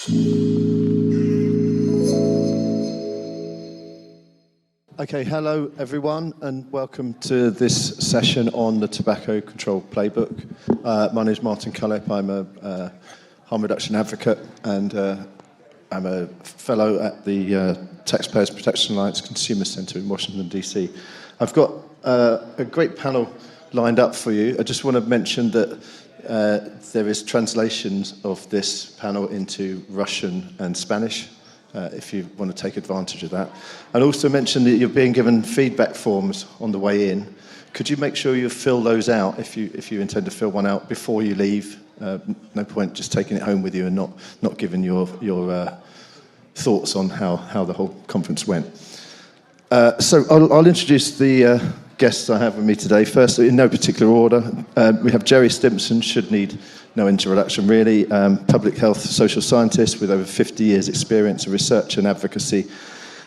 Okay, hello everyone, and welcome to this session on the Tobacco Control Playbook. My name is Martin Cullip. I'm a harm reduction advocate, and I'm a fellow at the Taxpayers Protection Alliance Consumer Centre in Washington, DC. I've got a great panel lined up for you. I just want to mention that there is translations of this panel into Russian and Spanish, if you want to take advantage of that. And also mention that you're being given feedback forms on the way in. Could you make sure you fill those out if you intend to fill one out before you leave? No point just taking it home with you and not giving your thoughts on how the whole conference went. So I'll introduce the guests I have with me today. First, in no particular order, we have Gerry Stimson, should need no introduction really, public health social scientist with over 50 years experience of research and advocacy.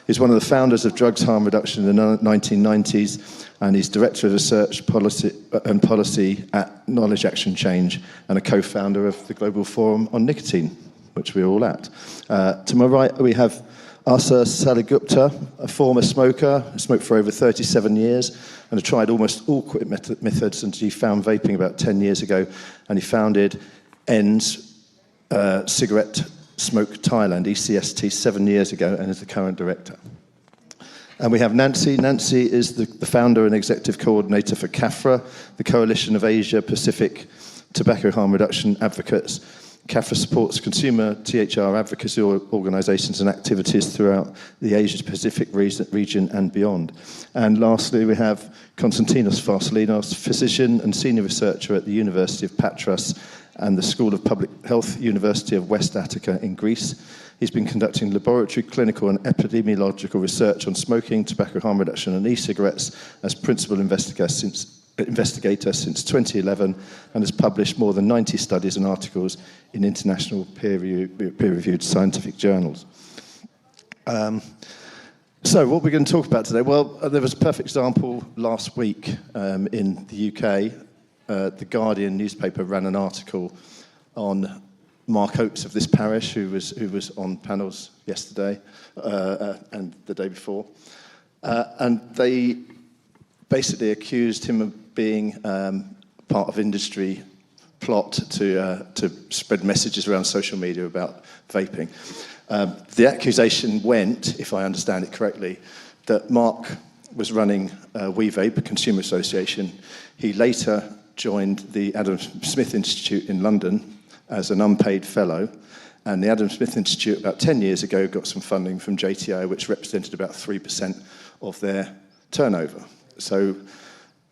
He's one of the founders of Drugs Harm Reduction in the 1990s, and he's Director of Research Policy at Knowledge Action Change, and a co-founder of the Global Forum on Nicotine, which we're all at. To my right, we have Saligupta, a former smoker, smoked for over 37 years, and had tried almost all quit methods until he found vaping about 10 years ago, and he founded ENDS Cigarette Smoke Thailand, ECST, 7 years ago, and is the current director. And we have Nancy. Nancy is the founder and executive coordinator for CAFRA, the Coalition of Asia Pacific Tobacco Harm Reduction Advocates. CAFRA supports consumer THR advocacy organisations and activities throughout the Asia-Pacific region and beyond. And lastly, we have Konstantinos Farsalinos, physician and senior researcher at the University of Patras and the School of Public Health, University of West Attica in Greece. He's been conducting laboratory, clinical and epidemiological research on smoking, tobacco harm reduction and e-cigarettes as principal investigator since 2011, and has published more than 90 studies and articles in international peer-reviewed scientific journals. So what we're going to talk about today, well, there was a perfect example last week in the UK. The Guardian newspaper ran an article on Mark Oates of this parish, who was on panels yesterday and the day before. And they basically accused him of being part of industry plot to spread messages around social media about vaping. The accusation went, if I understand it correctly, that Mark was running We Vape, a consumer association. He later joined the Adam Smith Institute in London as an unpaid fellow, and the Adam Smith Institute about 10 years ago got some funding from JTO, which represented about 3% of their turnover. So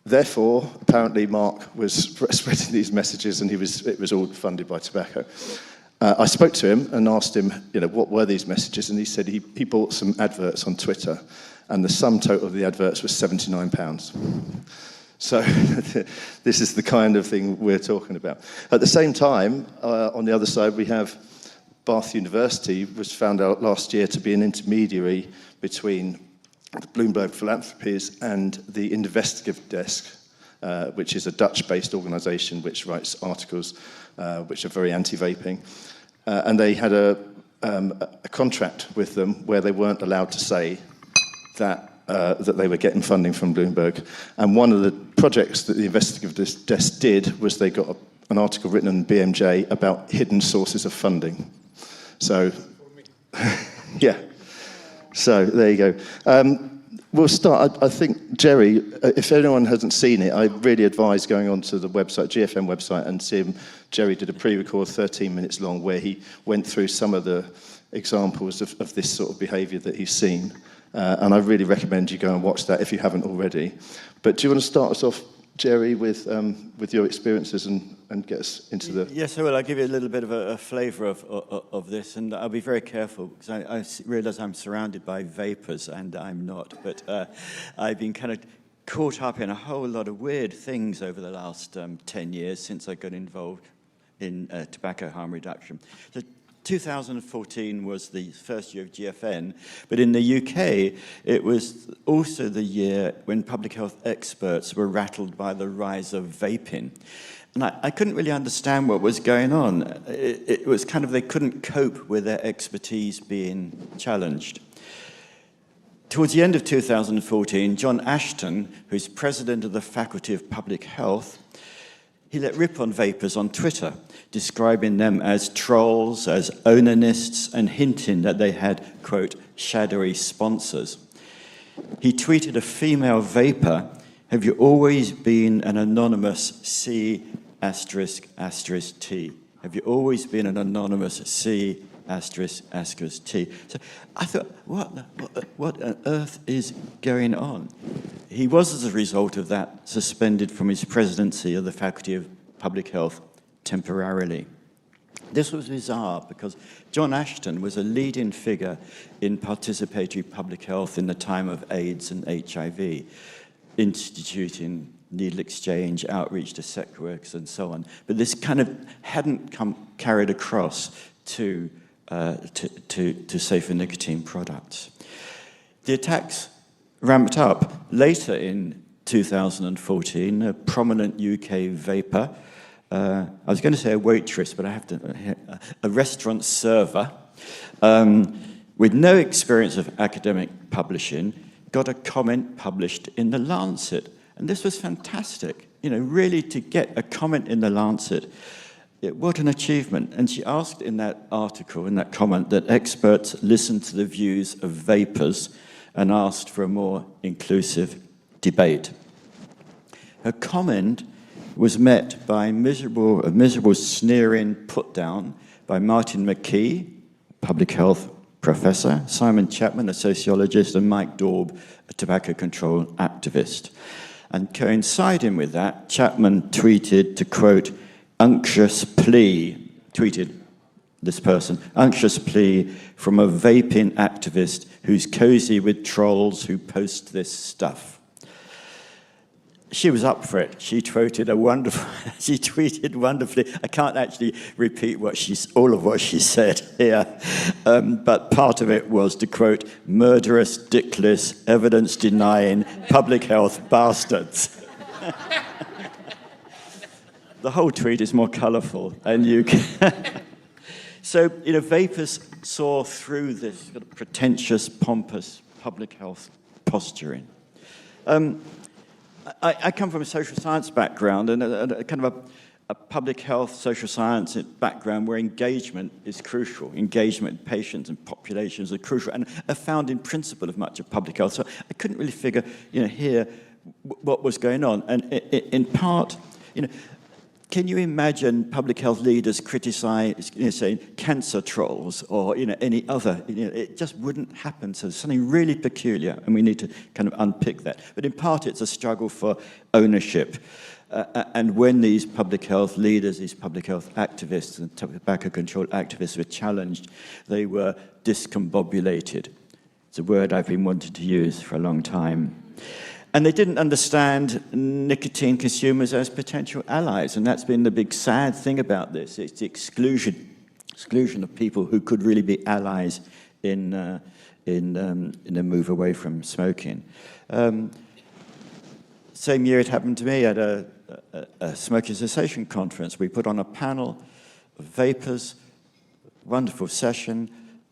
therefore, apparently Mark was spreading these messages, and it was all funded by tobacco. I spoke to him and asked him, what were these messages, and he said he bought some adverts on Twitter, and the sum total of the adverts was £79. So this is the kind of thing we're talking about. At the same time, on the other side, we have Bath University was found out last year to be an intermediary between Bloomberg Philanthropies and the Investigative Desk, which is a Dutch-based organisation which writes articles which are very anti-vaping. And they had a contract with them where they weren't allowed to say that they were getting funding from Bloomberg. And one of the projects that the Investigative Desk did was they got an article written in BMJ about hidden sources of funding. So, yeah. So there you go. We'll start. I think, Gerry, if anyone hasn't seen it, I really advise going onto the website, GFN website, and seeing Gerry did a pre-record 13 minutes long where he went through some of the examples of this sort of behaviour that he's seen. And I really recommend you go and watch that if you haven't already. But do you want to start us off, Gerry, with your experiences and get us into the... Yes, I will. I'll give you a little bit of a flavour of this, and I'll be very careful, because I realise I'm surrounded by vapors, and I'm not. But I've been kind of caught up in a whole lot of weird things over the last 10 years since I got involved in tobacco harm reduction. So 2014 was the first year of GFN, but in the UK, it was also the year when public health experts were rattled by the rise of vaping. And I couldn't really understand what was going on. It was kind of they couldn't cope with their expertise being challenged. Towards the end of 2014, John Ashton, who's president of the Faculty of Public Health, he let rip on vapers on Twitter, describing them as trolls, as onanists, and hinting that they had, quote, shadowy sponsors. He tweeted a female vapor, "Have you always been an anonymous C***T? Have you always been an anonymous C***T? So I thought, what on earth is going on? He was, as a result of that, suspended from his presidency of the Faculty of Public Health temporarily. This was bizarre because John Ashton was a leading figure in participatory public health in the time of AIDS and HIV, instituting needle exchange, outreach to sex workers, and so on. But this kind of hadn't carried across to safer nicotine products. The attacks ramped up later in 2014. A prominent UK vapor, I was going to say a waitress, but I have to, a restaurant server, with no experience of academic publishing, got a comment published in The Lancet. And this was fantastic, you know, really to get a comment in The Lancet. What an achievement. And she asked in that article, in that comment, that experts listen to the views of vapors and asked for a more inclusive debate. Her comment was met by a miserable sneering put-down by Martin McKee, public health professor, Simon Chapman, a sociologist, and Mike Daub, a tobacco control activist. And coinciding with that, Chapman tweeted to quote, "Unctuous plea," tweeted this person, "unctuous plea from a vaping activist who's cozy with trolls who post this stuff." She was up for it. She tweeted wonderfully. I can't actually repeat all of what she said here, but part of it was to quote, "murderous, dickless, evidence-denying, public health bastards." The whole tweet is more colourful, and you can... So, you know, vapors saw through this sort of pretentious, pompous public health posturing. I come from a social science background and a kind of a public health, social science background where engagement is crucial. Engagement, patients and populations are crucial and a founding principle of much of public health. So I couldn't really figure, you know, here what was going on. And in part, you know, can you imagine public health leaders criticize, you know, saying cancer trolls or, you know, any other, you know, it just wouldn't happen. So something really peculiar, and we need to kind of unpick that. But in part, it's a struggle for ownership. And when these public health leaders, these public health activists and tobacco control activists were challenged, they were discombobulated. It's a word I've been wanting to use for a long time. And they didn't understand nicotine consumers as potential allies, and that's been the big sad thing about this. It's the exclusion of people who could really be allies in a move away from smoking. Same year it happened to me at a smoking cessation conference. We put on a panel of vapors, wonderful session.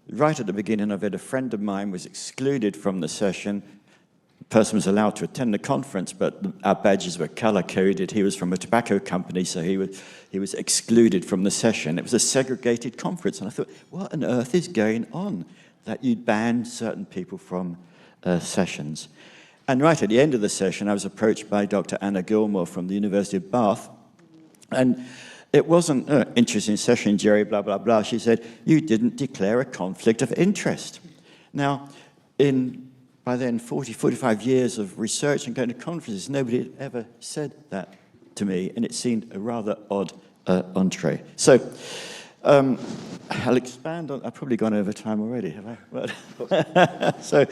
Right at the beginning of it, a friend of mine was excluded from the session. The person was allowed to attend the conference, but our badges were color-coded. He was from a tobacco company, so he was excluded from the session. It was a segregated conference, and I thought, what on earth is going on that you'd ban certain people from sessions? And right at the end of the session, I was approached by Dr. Anna Gilmore from the University of Bath, and it wasn't an interesting session, Gerry, blah, blah, blah. She said, you didn't declare a conflict of interest. Now, by then, 45 years of research and going to conferences, nobody had ever said that to me, and it seemed a rather odd entree. So I'll expand on, I've probably gone over time already, have I? So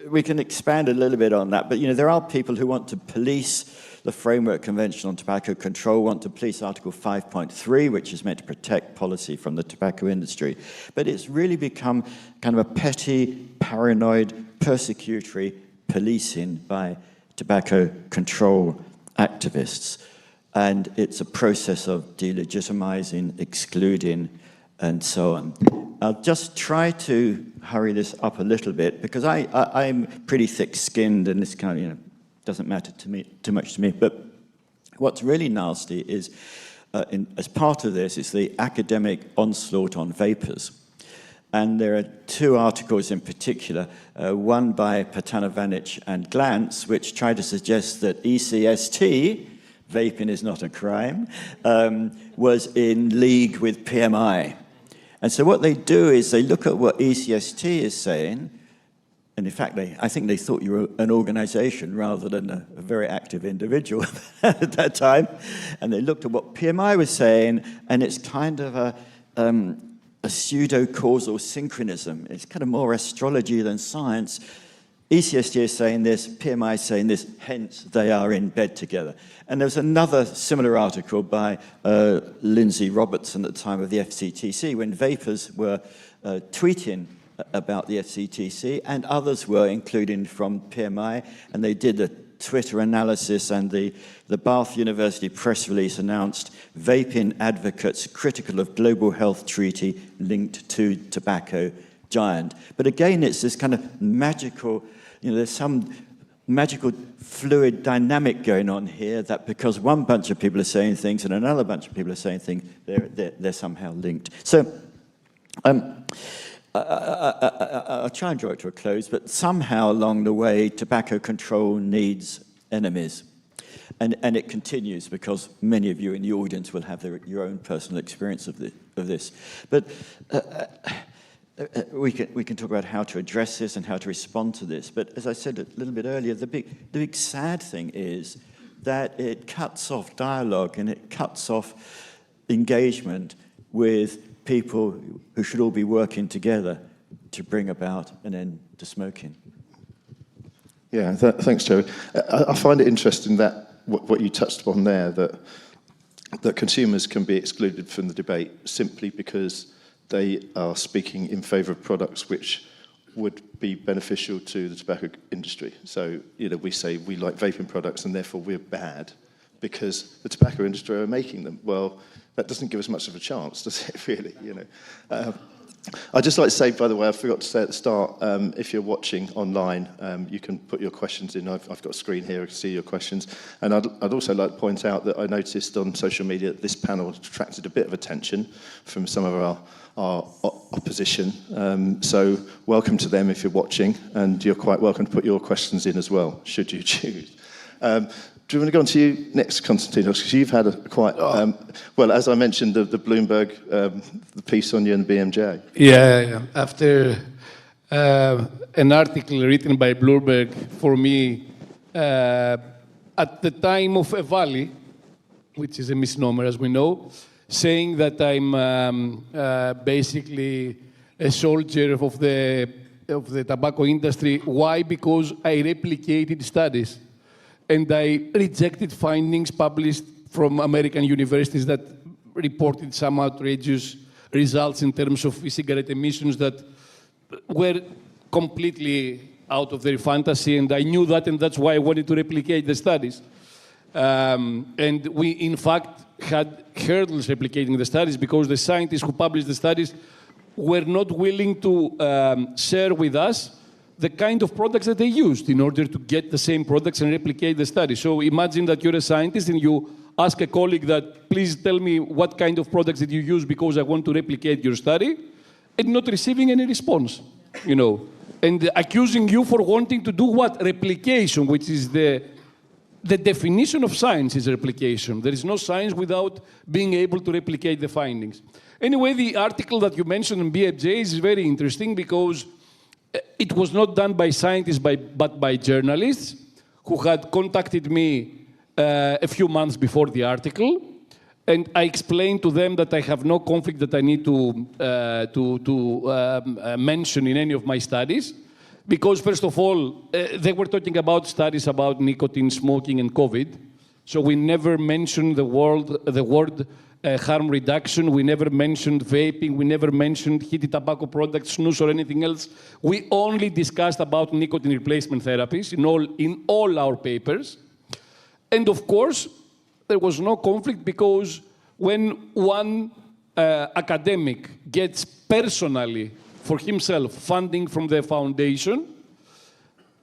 we can expand a little bit on that, but you know, there are people who want to police the Framework Convention on Tobacco Control, want to police Article 5.3, which is meant to protect policy from the tobacco industry. But it's really become kind of a petty, paranoid, persecutory policing by tobacco control activists. and it's a process of delegitimizing, excluding, and so on. I'll just try to hurry this up a little bit, because I'm pretty thick-skinned, and this kind of, doesn't matter to me too much to me. But what's really nasty is, as part of this, is the academic onslaught on vapors. And there are two articles in particular, one by Patanavanic and Glantz, which try to suggest that ECST, vaping is not a crime, was in league with PMI. And so what they do is they look at what ECST is saying, and in fact, I think they thought you were an organization rather than a very active individual at that time. And they looked at what PMI was saying, and it's kind of a pseudo-causal synchronism. It's kind of more astrology than science. ECST is saying this, PMI is saying this, hence they are in bed together. And there was another similar article by Lindsay Robertson at the time of the FCTC, when vapors were tweeting about the FCTC, and others were, including from PMI, and they did a Twitter analysis, and the Bath University press release announced vaping advocates critical of global health treaty linked to tobacco giant. But again, it's this kind of magical, there's some magical fluid dynamic going on here, that because one bunch of people are saying things and another bunch of people are saying things, they're somehow linked. So I'll try and draw it to a close, but somehow along the way, tobacco control needs enemies. And it continues, because many of you in the audience will have your own personal experience of this. But we can talk about how to address this and how to respond to this. But as I said a little bit earlier, the big sad thing is that it cuts off dialogue, and it cuts off engagement with people who should all be working together to bring about an end to smoking. Yeah, thanks, Gerry. I find it interesting that what you touched upon there, that consumers can be excluded from the debate simply because they are speaking in favour of products which would be beneficial to the tobacco industry. So, we say we like vaping products and therefore we're bad because the tobacco industry are making them. Well, that doesn't give us much of a chance, does it, really? I'd just like to say, by the way, I forgot to say at the start, if you're watching online, you can put your questions in. I've got a screen here, I can see your questions. And I'd also like to point out that I noticed on social media that this panel attracted a bit of attention from some of our opposition. So welcome to them if you're watching, and you're quite welcome to put your questions in as well, should you choose. Do you want to go on to you next, Konstantinos? Because you've had a quite, well, as I mentioned, the Bloomberg, the piece on you and the BMJ. Yeah. After an article written by Bloomberg for me at the time of a valley, which is a misnomer, as we know, saying that I'm basically a soldier of the tobacco industry. Why? Because I replicated studies. And I rejected findings published from American universities that reported some outrageous results in terms of e-cigarette emissions that were completely out of their fantasy, and I knew that, and that's why I wanted to replicate the studies. And we, in fact, had hurdles replicating the studies because the scientists who published the studies were not willing to share with us the kind of products that they used in order to get the same products and replicate the study. So imagine that you're a scientist and you ask a colleague that, please tell me what kind of products did you use because I want to replicate your study, and not receiving any response, and accusing you for wanting to do what? Replication, which is the definition of science is replication. There is no science without being able to replicate the findings. Anyway, the article that you mentioned in BFJ is very interesting because it was not done by scientists, but by journalists who had contacted me a few months before the article. And I explained to them that I have no conflict that I need to mention in any of my studies. Because, first of all, they were talking about studies about nicotine, smoking, and COVID. So we never mentioned the word harm reduction. We never mentioned vaping. We never mentioned heated tobacco products, snus, or anything else. We only discussed about nicotine replacement therapies in all our papers. And of course, there was no conflict because when one academic gets personally, for himself, funding from the foundation,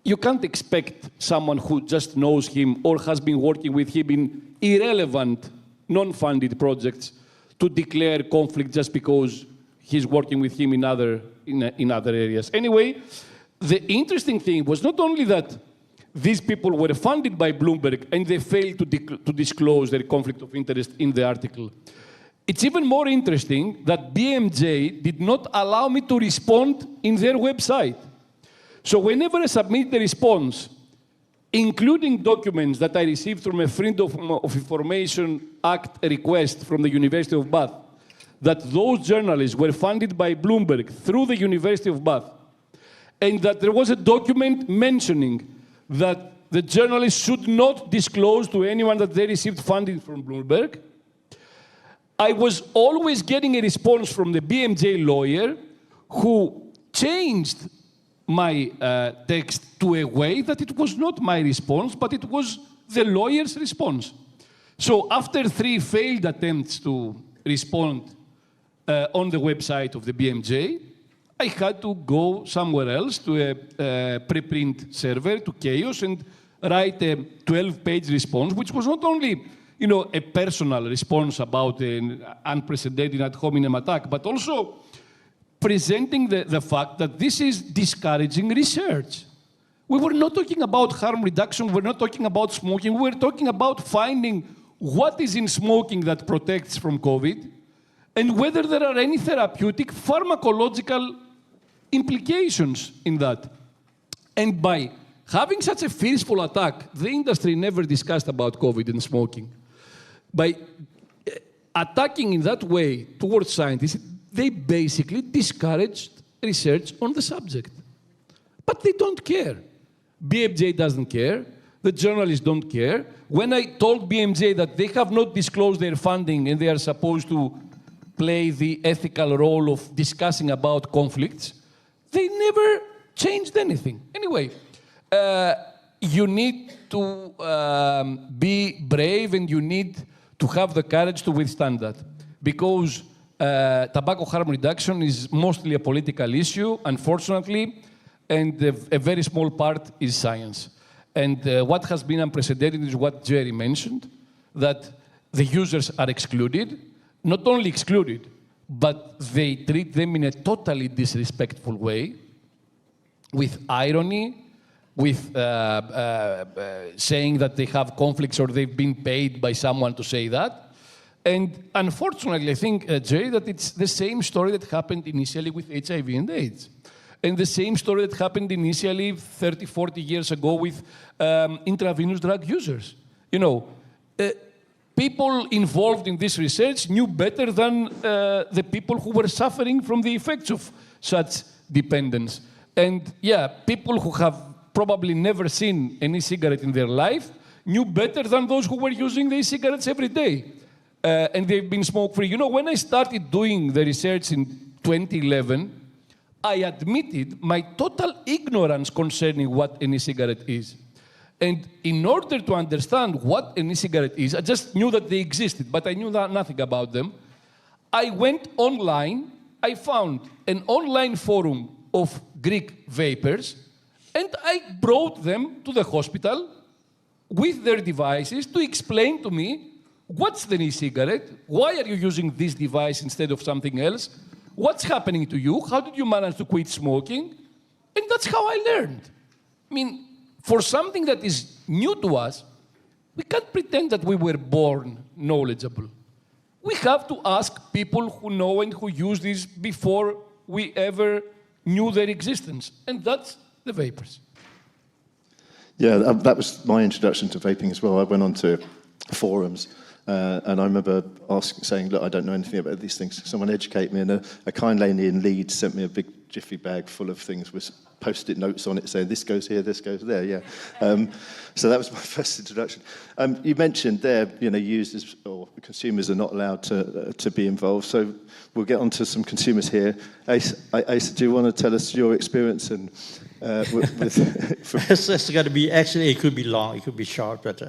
you can't expect someone who just knows him or has been working with him in irrelevant, non-funded projects to declare conflict just because he's working with him in other areas. Anyway, the interesting thing was not only that these people were funded by Bloomberg and they failed to disclose their conflict of interest in the article. It's even more interesting that BMJ did not allow me to respond in their website. So whenever I submit the response, including documents that I received from a Freedom of Information Act request from the University of Bath, that those journalists were funded by Bloomberg through the University of Bath, and that there was a document mentioning that the journalists should not disclose to anyone that they received funding from Bloomberg, I was always getting a response from the BMJ lawyer who changed my text to a way that it was not my response, but it was the lawyer's response. So after 3 failed attempts to respond on the website of the BMJ, I had to go somewhere else to a preprint server, to Chaos, and write a 12-page response, which was not only a personal response about an unprecedented ad hominem attack, but also presenting the fact that this is discouraging research. We were not talking about harm reduction, we're not talking about smoking, we were talking about finding what is in smoking that protects from COVID, and whether there are any therapeutic pharmacological implications in that. And by having such a forceful attack, the industry never discussed about COVID and smoking. By attacking in that way towards scientists, they basically discouraged research on the subject. But they don't care. BMJ doesn't care. The journalists don't care. When I told BMJ that they have not disclosed their funding and they are supposed to play the ethical role of discussing about conflicts, they never changed anything. Anyway, you need to be brave and you need to have the courage to withstand that. Because tobacco harm reduction is mostly a political issue, unfortunately, and a very small part is science. And what has been unprecedented is what Gerry mentioned, that the users are excluded, not only excluded, but they treat them in a totally disrespectful way, with irony, with saying that they have conflicts or they've been paid by someone to say that. And unfortunately, I think, Gerry, that it's the same story that happened initially with HIV and AIDS. And the same story that happened initially 30, 40 years ago with intravenous drug users. People involved in this research knew better than the people who were suffering from the effects of such dependence. And yeah, people who have probably never seen an e-cigarette in their life knew better than those who were using the e-cigarettes every day. And they've been smoke-free. When I started doing the research in 2011, I admitted my total ignorance concerning what an e-cigarette is. And in order to understand what an e-cigarette is, I just knew that they existed, but I knew nothing about them. I went online, I found an online forum of Greek vapers, and I brought them to the hospital with their devices to explain to me, what's the e-cigarette? Why are you using this device instead of something else? What's happening to you? How did you manage to quit smoking? And that's how I learned. I mean, for something that is new to us, we can't pretend that we were born knowledgeable. We have to ask people who know and who use this before we ever knew their existence. And that's the vapors. Yeah, that was my introduction to vaping as well. I went on to forums and I remember saying, look, I don't know anything about these things. Someone educate me, and a kind lady in Leeds sent me a big jiffy bag full of things with post-it notes on it saying, this goes here, this goes there, yeah. So that was my first introduction. You mentioned there, users or consumers are not allowed to be involved, so we'll get on to some consumers here. Asa, do you want to tell us your experience and It's got to be, actually, it could be long, it could be short, but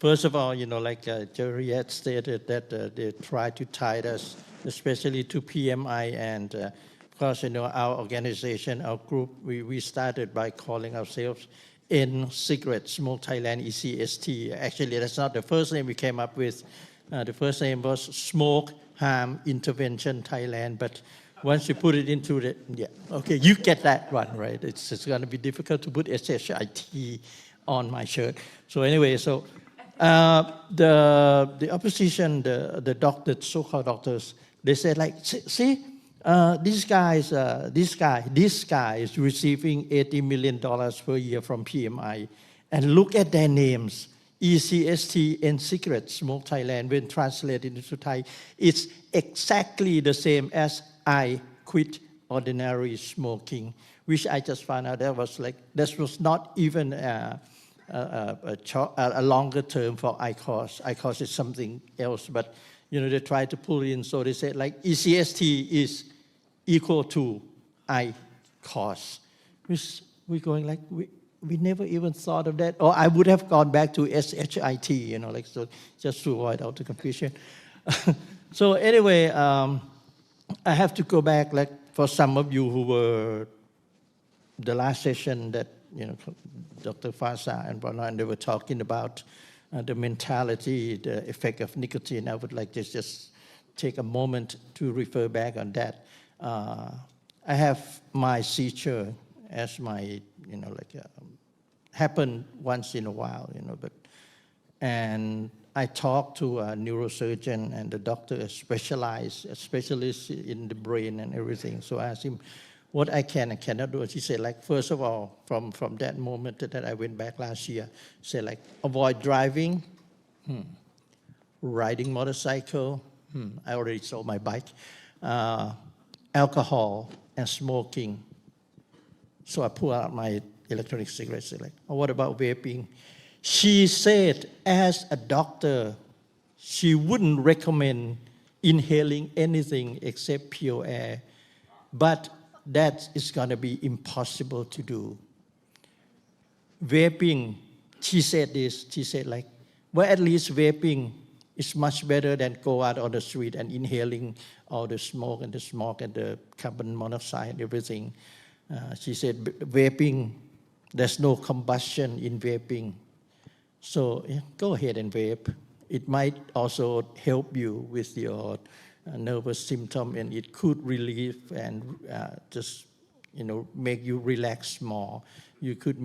First of all, like Gerry had stated that they try to tie us, especially to PMI, and of course, our organization, our group, we started by calling ourselves End Cigarette Smoke Thailand, ECST. Actually, that's not the first name we came up with. The first name was Smoke Harm Intervention Thailand, but once you put it into the, okay, you get that one, right? It's going to be difficult to put SHIT on my shirt. So anyway, the opposition, the doctors, so-called doctors, they said like, see, this guy is receiving $80 million per year from PMI, and look at their names, ECST and Cigarette Smoke Thailand. When translated into Thai, it's exactly the same as I quit ordinary smoking, which I just found out that was not even a longer term for ICOS. ICOS is something else, but they try to pull in. So they said like ECST is equal to ICOS. We're going like, we never even thought of that. Or I would have gone back to SHIT, so just to avoid all the confusion. So anyway, I have to go back, like for some of you who were the last session that, Dr. Farsa and Bernard, they were talking about the mentality, the effect of nicotine. I would like to just take a moment to refer back on that. I have my seizure as my, happen once in a while, and I talked to a neurosurgeon, and the doctor is a specialist in the brain and everything. So I asked him what I can and cannot do. He said, like, first of all, from that moment that I went back last year, said, like, avoid driving, riding motorcycle, I already sold my bike, alcohol, and smoking. So I pulled out my electronic cigarettes. Said, like, oh, what about vaping? She said, as a doctor, she wouldn't recommend inhaling anything except pure air, but that is going to be impossible to do. Vaping, she said this, she said like, well, at least vaping is much better than go out on the street and inhaling all the smoke and the carbon monoxide and everything. She said, vaping, there's no combustion in vaping. So go ahead and vape. It might also help you with your nervous symptom, and it could relieve and just make you relax more. You could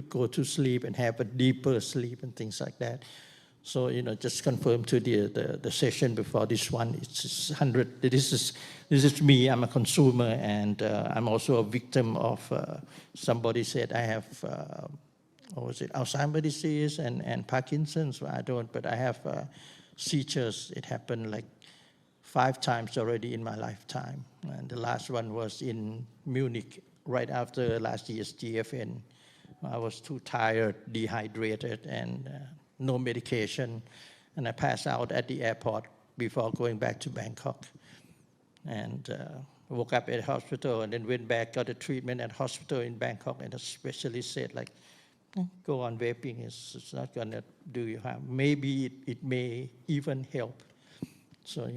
go to sleep and have a deeper sleep and things like that. So just confirm to the session before this one. It's 100. This is me. I'm a consumer, and I'm also a victim of. Somebody said I have. What was it? Alzheimer's disease and Parkinson's. I don't, but I have seizures. It happened like 5 times already in my lifetime. And the last one was in Munich, right after last year's GFN. I was too tired, dehydrated, and no medication. And I passed out at the airport before going back to Bangkok. And woke up at the hospital and then went back, got a treatment at hospital in Bangkok. And the specialist said, like, go on vaping, it's not going to do you harm. Maybe it may even help. So,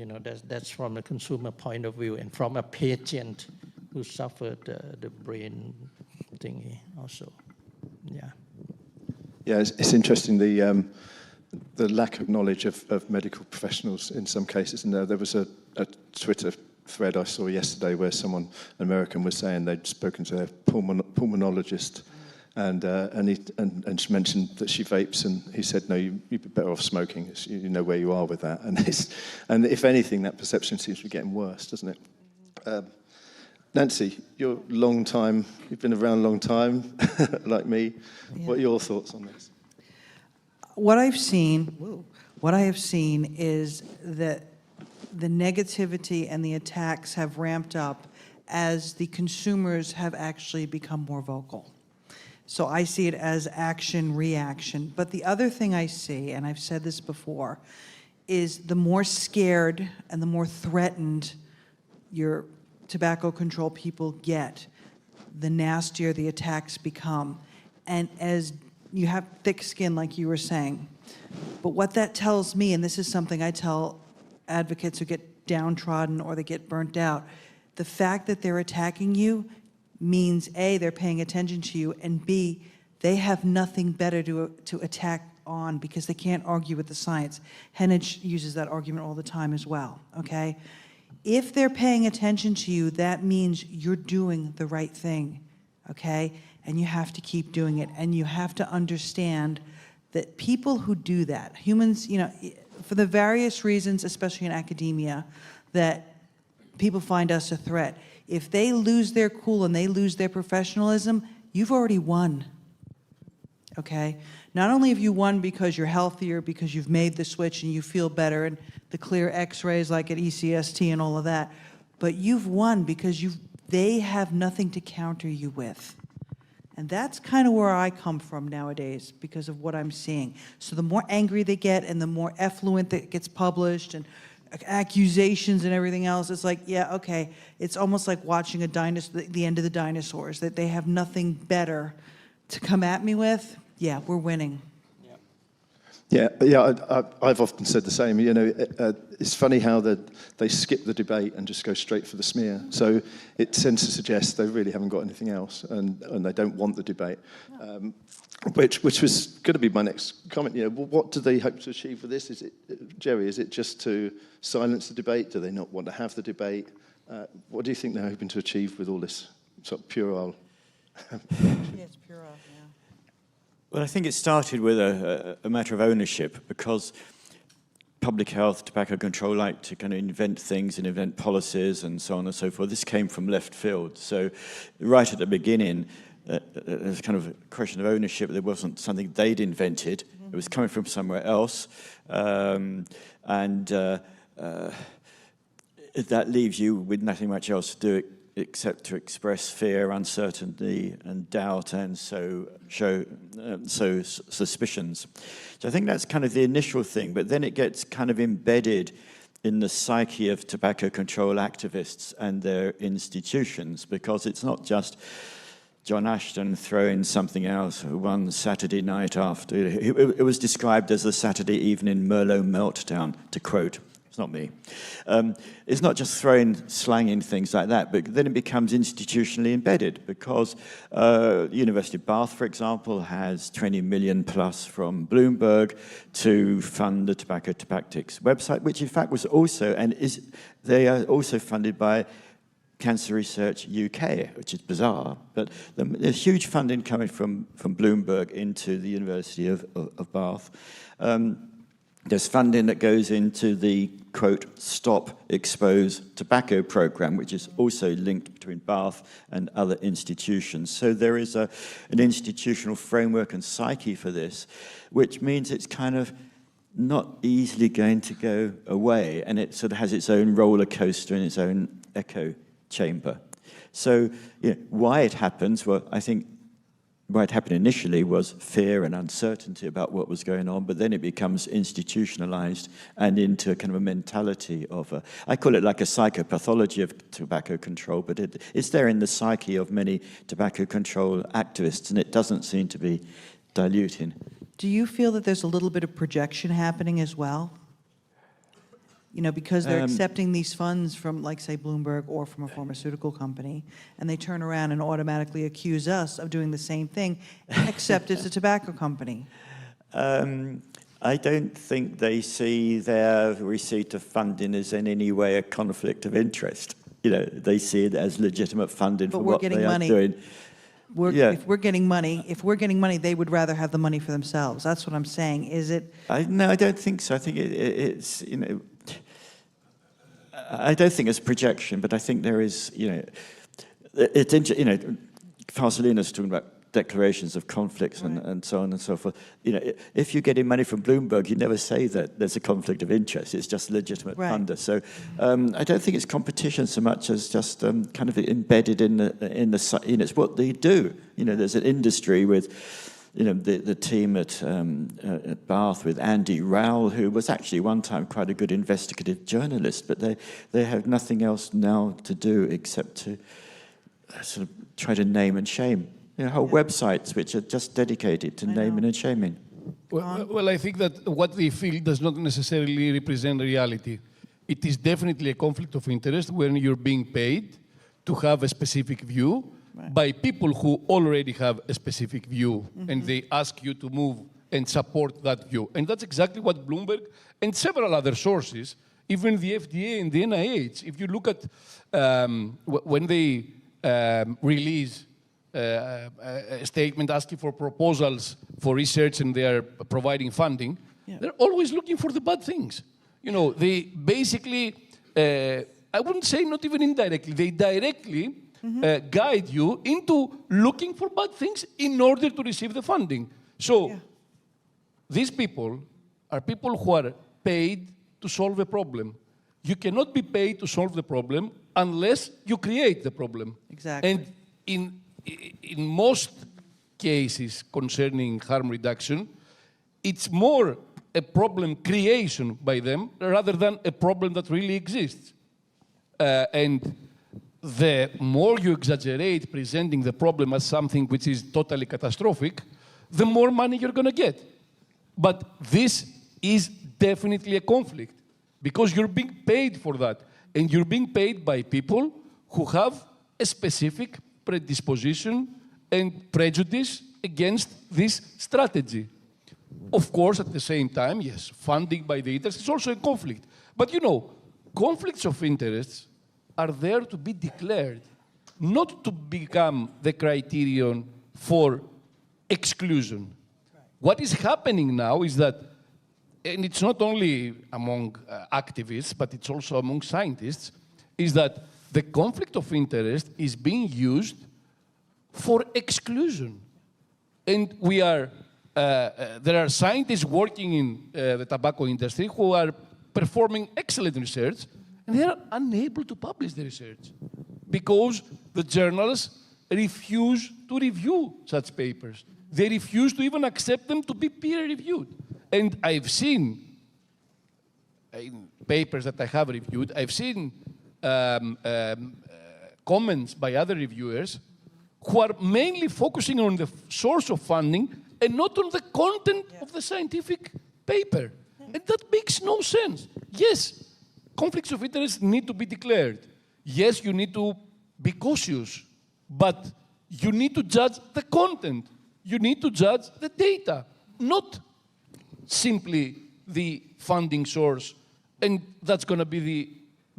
that's from a consumer point of view, and from a patient who suffered the brain thingy also. Yeah. Yeah, it's interesting, the lack of knowledge of medical professionals in some cases. And there was a Twitter thread I saw yesterday where an American was saying they'd spoken to a pulmonologist, and she mentioned that she vapes, and he said, no, you'd be better off smoking. You know where you are with that. And if anything, that perception seems to be getting worse, doesn't it? Nancy, you've been around a long time, like me. Yeah. What are your thoughts on this? What I have seen is that the negativity and the attacks have ramped up as the consumers have actually become more vocal. So I see it as action, reaction. But the other thing I see, and I've said this before, is the more scared and the more threatened your tobacco control people get, the nastier the attacks become. And as you have thick skin, like you were saying. But what that tells me, and this is something I tell advocates who get downtrodden or they get burnt out, the fact that they're attacking you means A, they're paying attention to you, and B, they have nothing better to attack on because they can't argue with the science. Hennig uses that argument all the time as well, okay? If they're paying attention to you, that means you're doing the right thing, okay? And you have to keep doing it, and you have to understand that people who do that, humans, you know, for the various reasons, especially in academia, that people find us a threat. If they lose their cool and they lose their professionalism, you've already won, okay? Not only have you won because you're healthier, because you've made the switch and you feel better, and the clear x-rays like at ECST and all of that, but you've won because they have nothing to counter you with. And that's kind of where I come from nowadays because of what I'm seeing. So the more angry they get and the more effluent that gets published and accusations and everything else, it's like, yeah, okay, it's almost like watching the end of the dinosaurs, that they have nothing better to come at me with. Yeah, we're winning. Yeah, I've often said the same. You know, it's funny how they skip the debate and just go straight for the smear. So it tends to suggest they really haven't got anything else, and they don't want the debate. Which was going to be my next comment. You know, what do they hope to achieve with this? Is it, Gerry? Is it just to silence the debate? Do they not want to have the debate? What do you think they're hoping to achieve with all this sort of puerile? Yeah, it's puerile. Yeah. Well, I think it started with a matter of ownership, because public health, tobacco control like to kind of invent things and invent policies and so on and so forth. This came from left field. So right at the beginning, there's kind of a question of ownership. There wasn't something they'd invented. It was coming from somewhere else. That leaves you with nothing much else to do except to express fear, uncertainty, and doubt, and so suspicions. So I think that's kind of the initial thing, but then it gets kind of embedded in the psyche of tobacco control activists and their institutions, because it's not just John Ashton throwing something out one Saturday night after. It was described as the Saturday evening Merlot meltdown, to quote. It's not me. It's not just throwing slang in things like that, but then it becomes institutionally embedded, because University of Bath, for example, has 20 million plus from Bloomberg to fund the Tobacco Tactics website, which in fact was also, they are also funded by Cancer Research UK, which is bizarre, but there's huge funding coming from Bloomberg into the University of Bath. There's funding that goes into the, quote, Stop Expose Tobacco program, which is also linked between Bath and other institutions. So there is an institutional framework and psyche for this, which means it's kind of not easily going to go away, and it sort of has its own roller coaster and its own echo chamber. So why it happens, well, I think what happened initially was fear and uncertainty about what was going on, but then it becomes institutionalized and into kind of a mentality of I call it like a psychopathology of tobacco control, but it's there in the psyche of many tobacco control activists, and it doesn't seem to be diluting. Do you feel that there's a little bit of projection happening as well? You know, because they're accepting these funds from, like, say, Bloomberg or from a pharmaceutical company, and they turn around and automatically accuse us of doing the same thing, except it's a tobacco company. I don't think they see their receipt of funding as in any way a conflict of interest. You know, they see it as legitimate funding for what they are doing. If we're getting money, they would rather have the money for themselves. That's what I'm saying. Is it? No, I don't think so. I think it's, you know, I don't think it's projection, but I think there is, you know, Farsalinos talking about declarations of conflicts and so on and so forth. You know, if you're getting money from Bloomberg, you never say that there's a conflict of interest. It's just legitimate funder. So I don't think it's competition so much as just kind of embedded in the you know, it's what they do. You know, there's an industry with, you know, the team at Bath with Andy Rowell, who was actually one time quite a good investigative journalist, but they have nothing else now to do except to sort of try to name and shame whole websites which are just dedicated to naming and shaming. Well, I think that what they feel does not necessarily represent reality. It is definitely a conflict of interest when you're being paid to have a specific view by people who already have a specific view, and they ask you to move and support that view. And that's exactly what Bloomberg and several other sources, even the FDA and the NIH, if you look at when they release a statement asking for proposals for research and they are providing funding, they're always looking for the bad things. They basically, I wouldn't say not even indirectly, they directly guide you into looking for bad things in order to receive the funding. So these people are people who are paid to solve a problem. You cannot be paid to solve the problem unless you create the problem. Exactly. And in most cases concerning harm reduction, it's more a problem creation by them rather than a problem that really exists. And the more you exaggerate presenting the problem as something which is totally catastrophic, the more money you're going to get. But this is definitely a conflict because you're being paid for that. And you're being paid by people who have a specific predisposition and prejudice against this strategy. Of course, at the same time, yes, funding by the interest is also a conflict. But conflicts of interests are there to be declared, not to become the criterion for exclusion. What is happening now is that, and it's not only among activists, but it's also among scientists, is that the conflict of interest is being used for exclusion. And there are scientists working in the tobacco industry who are performing excellent research, and they are unable to publish the research because the journals refuse to review such papers. They refuse to even accept them to be peer-reviewed. And I've seen, in papers that I have reviewed, I've seen comments by other reviewers who are mainly focusing on the source of funding and not on the content of the scientific paper. And that makes no sense. Yes, conflicts of interest need to be declared. Yes, you need to be cautious, but you need to judge the content. You need to judge the data, not simply the funding source. And that's going to be the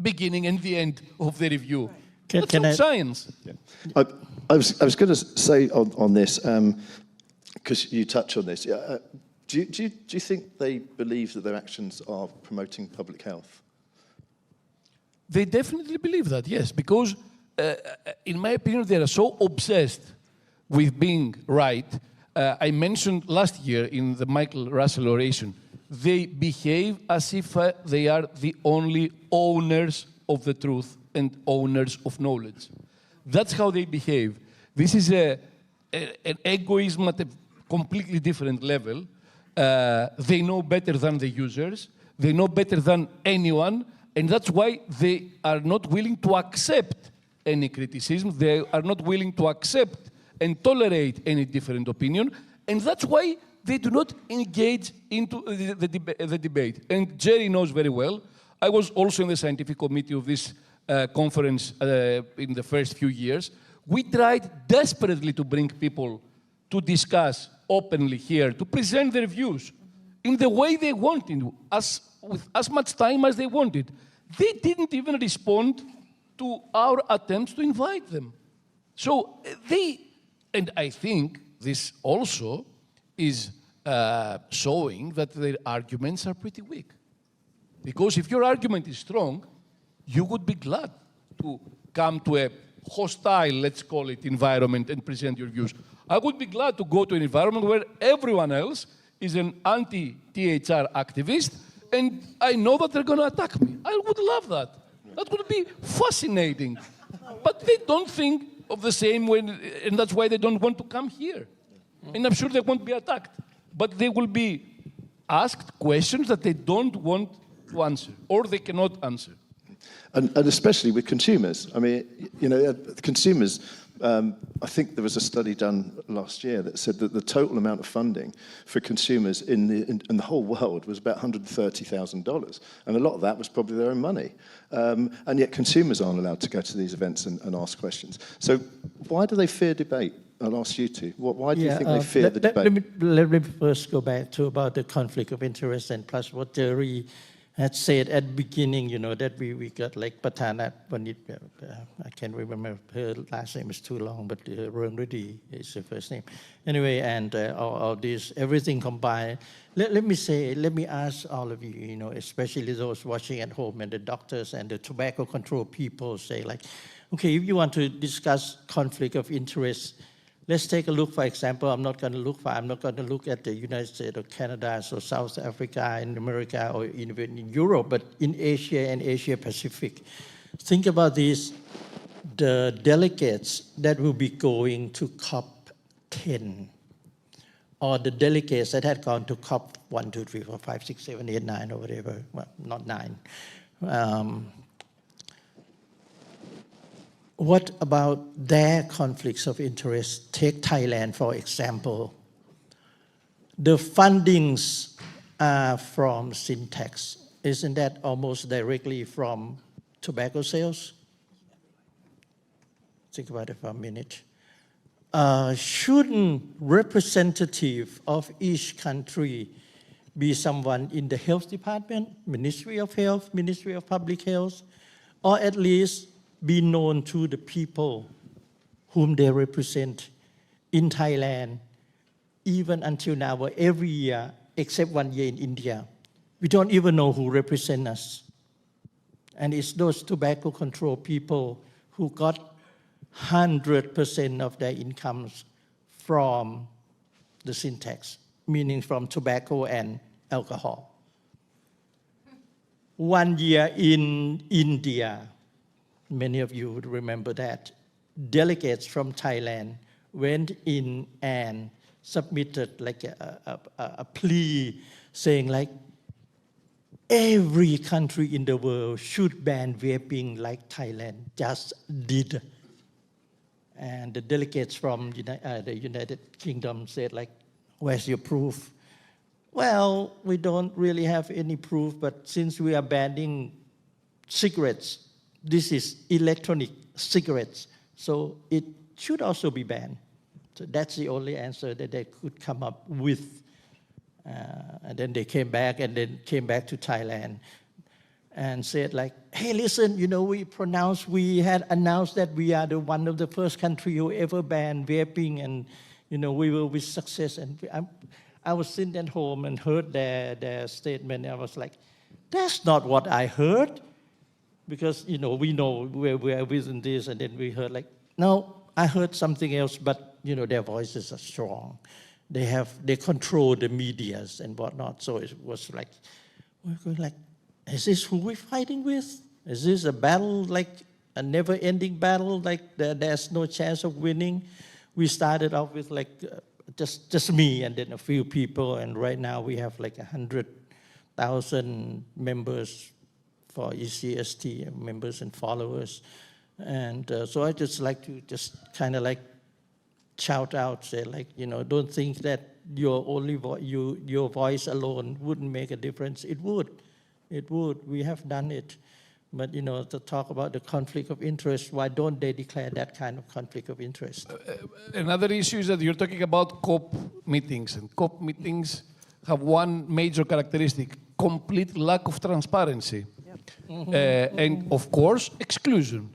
beginning and the end of the review. That's not science. Yeah. I was going to say on this, because you touch on this, do you think they believe that their actions are promoting public health? They definitely believe that, yes, because in my opinion, they are so obsessed with being right. I mentioned last year in the Michael Russell oration, they behave as if they are the only owners of the truth and owners of knowledge. That's how they behave. This is an egoism at a completely different level. They know better than the users. They know better than anyone. And that's why they are not willing to accept any criticism. They are not willing to accept and tolerate any different opinion. And that's why they do not engage into the debate. And Gerry knows very well. I was also in the scientific committee of this conference in the first few years. We tried desperately to bring people to discuss openly here, to present their views in the way they wanted, with as much time as they wanted. They didn't even respond to our attempts to invite them. So and I think this also is showing that their arguments are pretty weak. Because if your argument is strong, you would be glad to come to a hostile, let's call it, environment and present your views. I would be glad to go to an environment where everyone else is an anti-THR activist, and I know that they're going to attack me. I would love that. That would be fascinating. But they don't think of the same way, and that's why they don't want to come here. And I'm sure they won't be attacked. But they will be asked questions that they don't want to answer, or they cannot answer. And especially with consumers. I mean, consumers I think there was a study done last year that said that the total amount of funding for consumers in the whole world was about $130,000. And a lot of that was probably their own money. And yet consumers aren't allowed to go to these events and ask questions. So why do they fear debate? I'll ask you two. Why do you think they fear the debate? Let me first go back to about the conflict of interest and plus what Gerry had said at the beginning, you know, that we got like Patana, I can't remember, her last name is too long, but Rungrudy is her first name. Anyway, and all this, everything combined. Let me ask all of you, you know, especially those watching at home and the doctors and the tobacco control people say like, okay, if you want to discuss conflict of interest, let's take a look, for example, I'm not going to look at the United States or Canada, so South Africa and America or even in Europe, but in Asia and Asia Pacific. Think about this, the delegates that will be going to COP 10, or the delegates that had gone to COP 1, 2, 3, 4, 5, 6, 7, 8, 9, or whatever, well, not 9. What about their conflicts of interest? Take Thailand, for example. The fundings are from syntax. Isn't that almost directly from tobacco sales? Think about it for a minute. Shouldn't representative of each country be someone in the health department, Ministry of Health, Ministry of Public Health, or at least be known to the people whom they represent in Thailand, even until now, every year, except 1 year in India. We don't even know who represents us. And it's those tobacco control people who got 100% of their incomes from the syntax, meaning from tobacco and alcohol. 1 year in India, many of you would remember that, delegates from Thailand went in and submitted like a plea saying like, every country in the world should ban vaping like Thailand just did. And the delegates from the United Kingdom said like, where's your proof? Well, we don't really have any proof, but since we are banning cigarettes, this is electronic cigarettes, so it should also be banned. So that's the only answer that they could come up with. And then they came back to Thailand and said like, hey, listen, you know, we had announced that we are one of the first country who ever banned vaping, and, you know, we will with success. And I was sitting at home and heard their statement, and I was like, that's not what I heard. Because, you know, we know we're within this, and then we heard like, no, I heard something else, but, you know, their voices are strong. They control the medias and whatnot. So it was like, we're going like, is this who we're fighting with? Is this a battle, like a never-ending battle, like there's no chance of winning? We started off with like just me and then a few people, and right now we have like 100,000 members for ECST, members and followers. And so I just like to just kind of like shout out, say like, you know, don't think that your voice alone wouldn't make a difference. It would. We have done it. But, you know, to talk about the conflict of interest, why don't they declare that kind of conflict of interest? Another issue is that you're talking about COP meetings, and COP meetings have one major characteristic: complete lack of transparency. And of course, exclusion.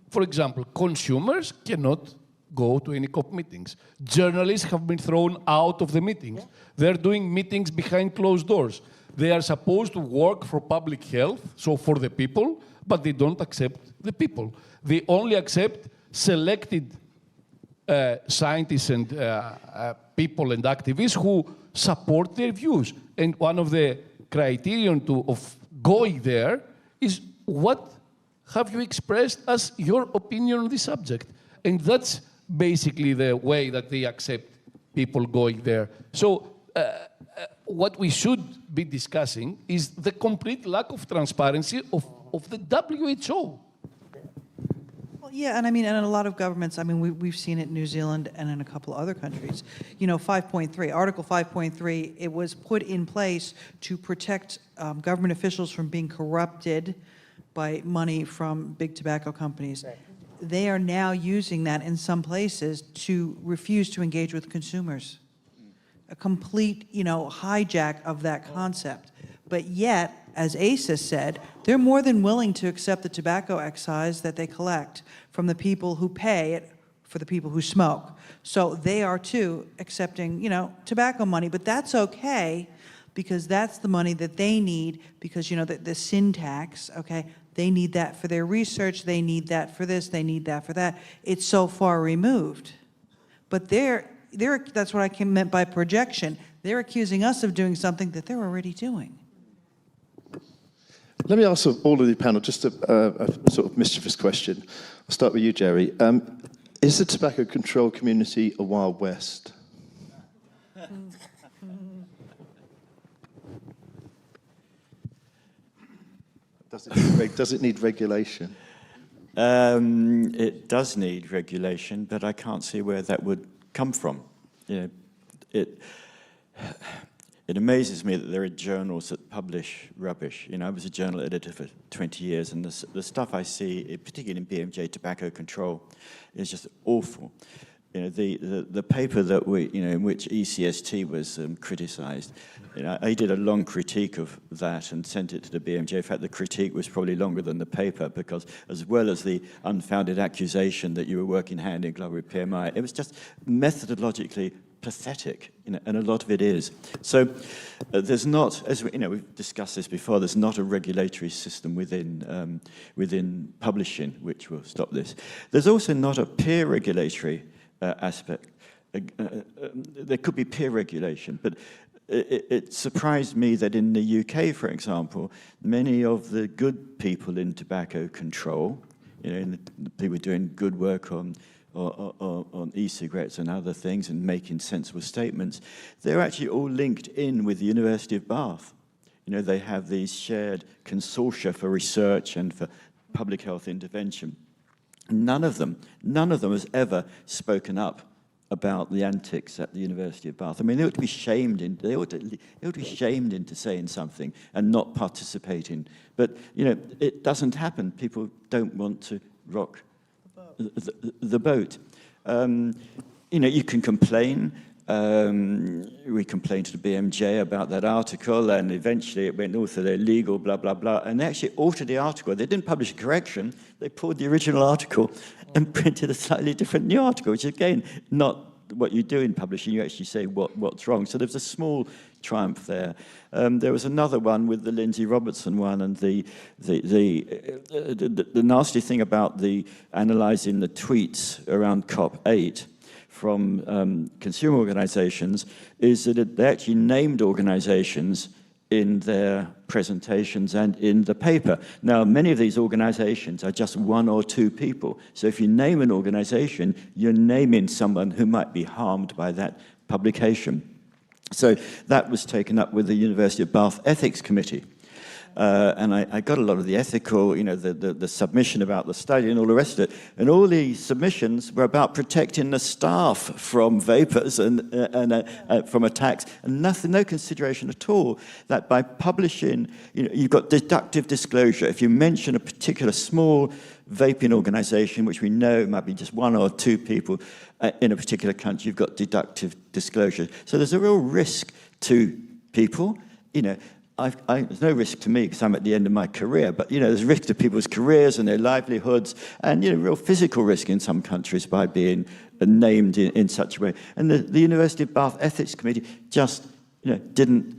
For example, consumers cannot go to any COP meetings. Journalists have been thrown out of the meetings. They're doing meetings behind closed doors. They are supposed to work for public health, so for the people, but they don't accept the people. They only accept selected scientists and people and activists who support their views. And one of the criterion of going there is, what have you expressed as your opinion on this subject? And that's basically the way that they accept people going there. So what we should be discussing is the complete lack of transparency of the WHO. Yeah, and I mean, and in a lot of governments, I mean, we've seen it in New Zealand and in a couple other countries. You know, 5.3, Article 5.3, it was put in place to protect government officials from being corrupted by money from big tobacco companies. Right. They are now using that in some places to refuse to engage with consumers. A complete, you know, hijack of that concept. But yet, as ASA said, they're more than willing to accept the tobacco excise that they collect from the people who pay it for the people who smoke. So they are too accepting, you know, tobacco money, but that's okay because that's the money that they need because, you know, the sin tax, okay, they need that for their research, they need that for this, they need that for that. It's so far removed. But that's what I meant by projection. They're accusing us of doing something that they're already doing. Let me ask all of the panel just a sort of mischievous question. I'll start with you, Gerry. Is the tobacco control community a Wild West? Does it need regulation? It does need regulation, but I can't see where that would come from. You know, it amazes me that there are journals that publish rubbish. You know, I was a journal editor for 20 years, and the stuff I see, particularly in BMJ tobacco control, is just awful. You know, the paper that in which ECST was criticised. You know, I did a long critique of that and sent it to the BMJ. In fact, the critique was probably longer than the paper because, as well as the unfounded accusation that you were working hand in glove with PMI, it was just methodologically pathetic, you know, and a lot of it is. So there's not, as we've discussed this before, there's not a regulatory system within publishing which will stop this. There's also not a peer regulatory aspect. There could be peer regulation, but it surprised me that in the UK, for example, many of the good people in tobacco control, you know, the people doing good work on e-cigarettes and other things and making sensible statements, they're actually all linked in with the University of Bath. You know, they have these shared consortia for research and for public health intervention. None of them has ever spoken up about the antics at the University of Bath. I mean, they ought to be shamed into saying something and not participating. But, you know, it doesn't happen. People don't want to rock the boat. You know, you can complain. We complained to the BMJ about that article, and eventually it went all through their legal, blah, blah, blah, and they actually altered the article. They didn't publish a correction. They pulled the original article and printed a slightly different new article, which, again, not what you do in publishing. You actually say what's wrong. So there's a small triumph there. There was another one with the Lindsay Robertson one, and the nasty thing about the analysing the tweets around COP8 from consumer organisations is that they actually named organisations in their presentations and in the paper. Now, many of these organisations are just one or two people. So if you name an organisation, you're naming someone who might be harmed by that publication. So that was taken up with the University of Bath Ethics Committee. And I got a lot of the ethical, you know, the submission about the study and all the rest of it. And all the submissions were about protecting the staff from vapors and from attacks, and no consideration at all that by publishing, you know, you've got deductive disclosure. If you mention a particular small vaping organisation, which we know might be just one or two people in a particular country, you've got deductive disclosure. So there's a real risk to people, you know. There's no risk to me because I'm at the end of my career, but, you know, there's risk to people's careers and their livelihoods, and, you know, real physical risk in some countries by being named in such a way. And the University of Bath Ethics Committee just, you know, didn't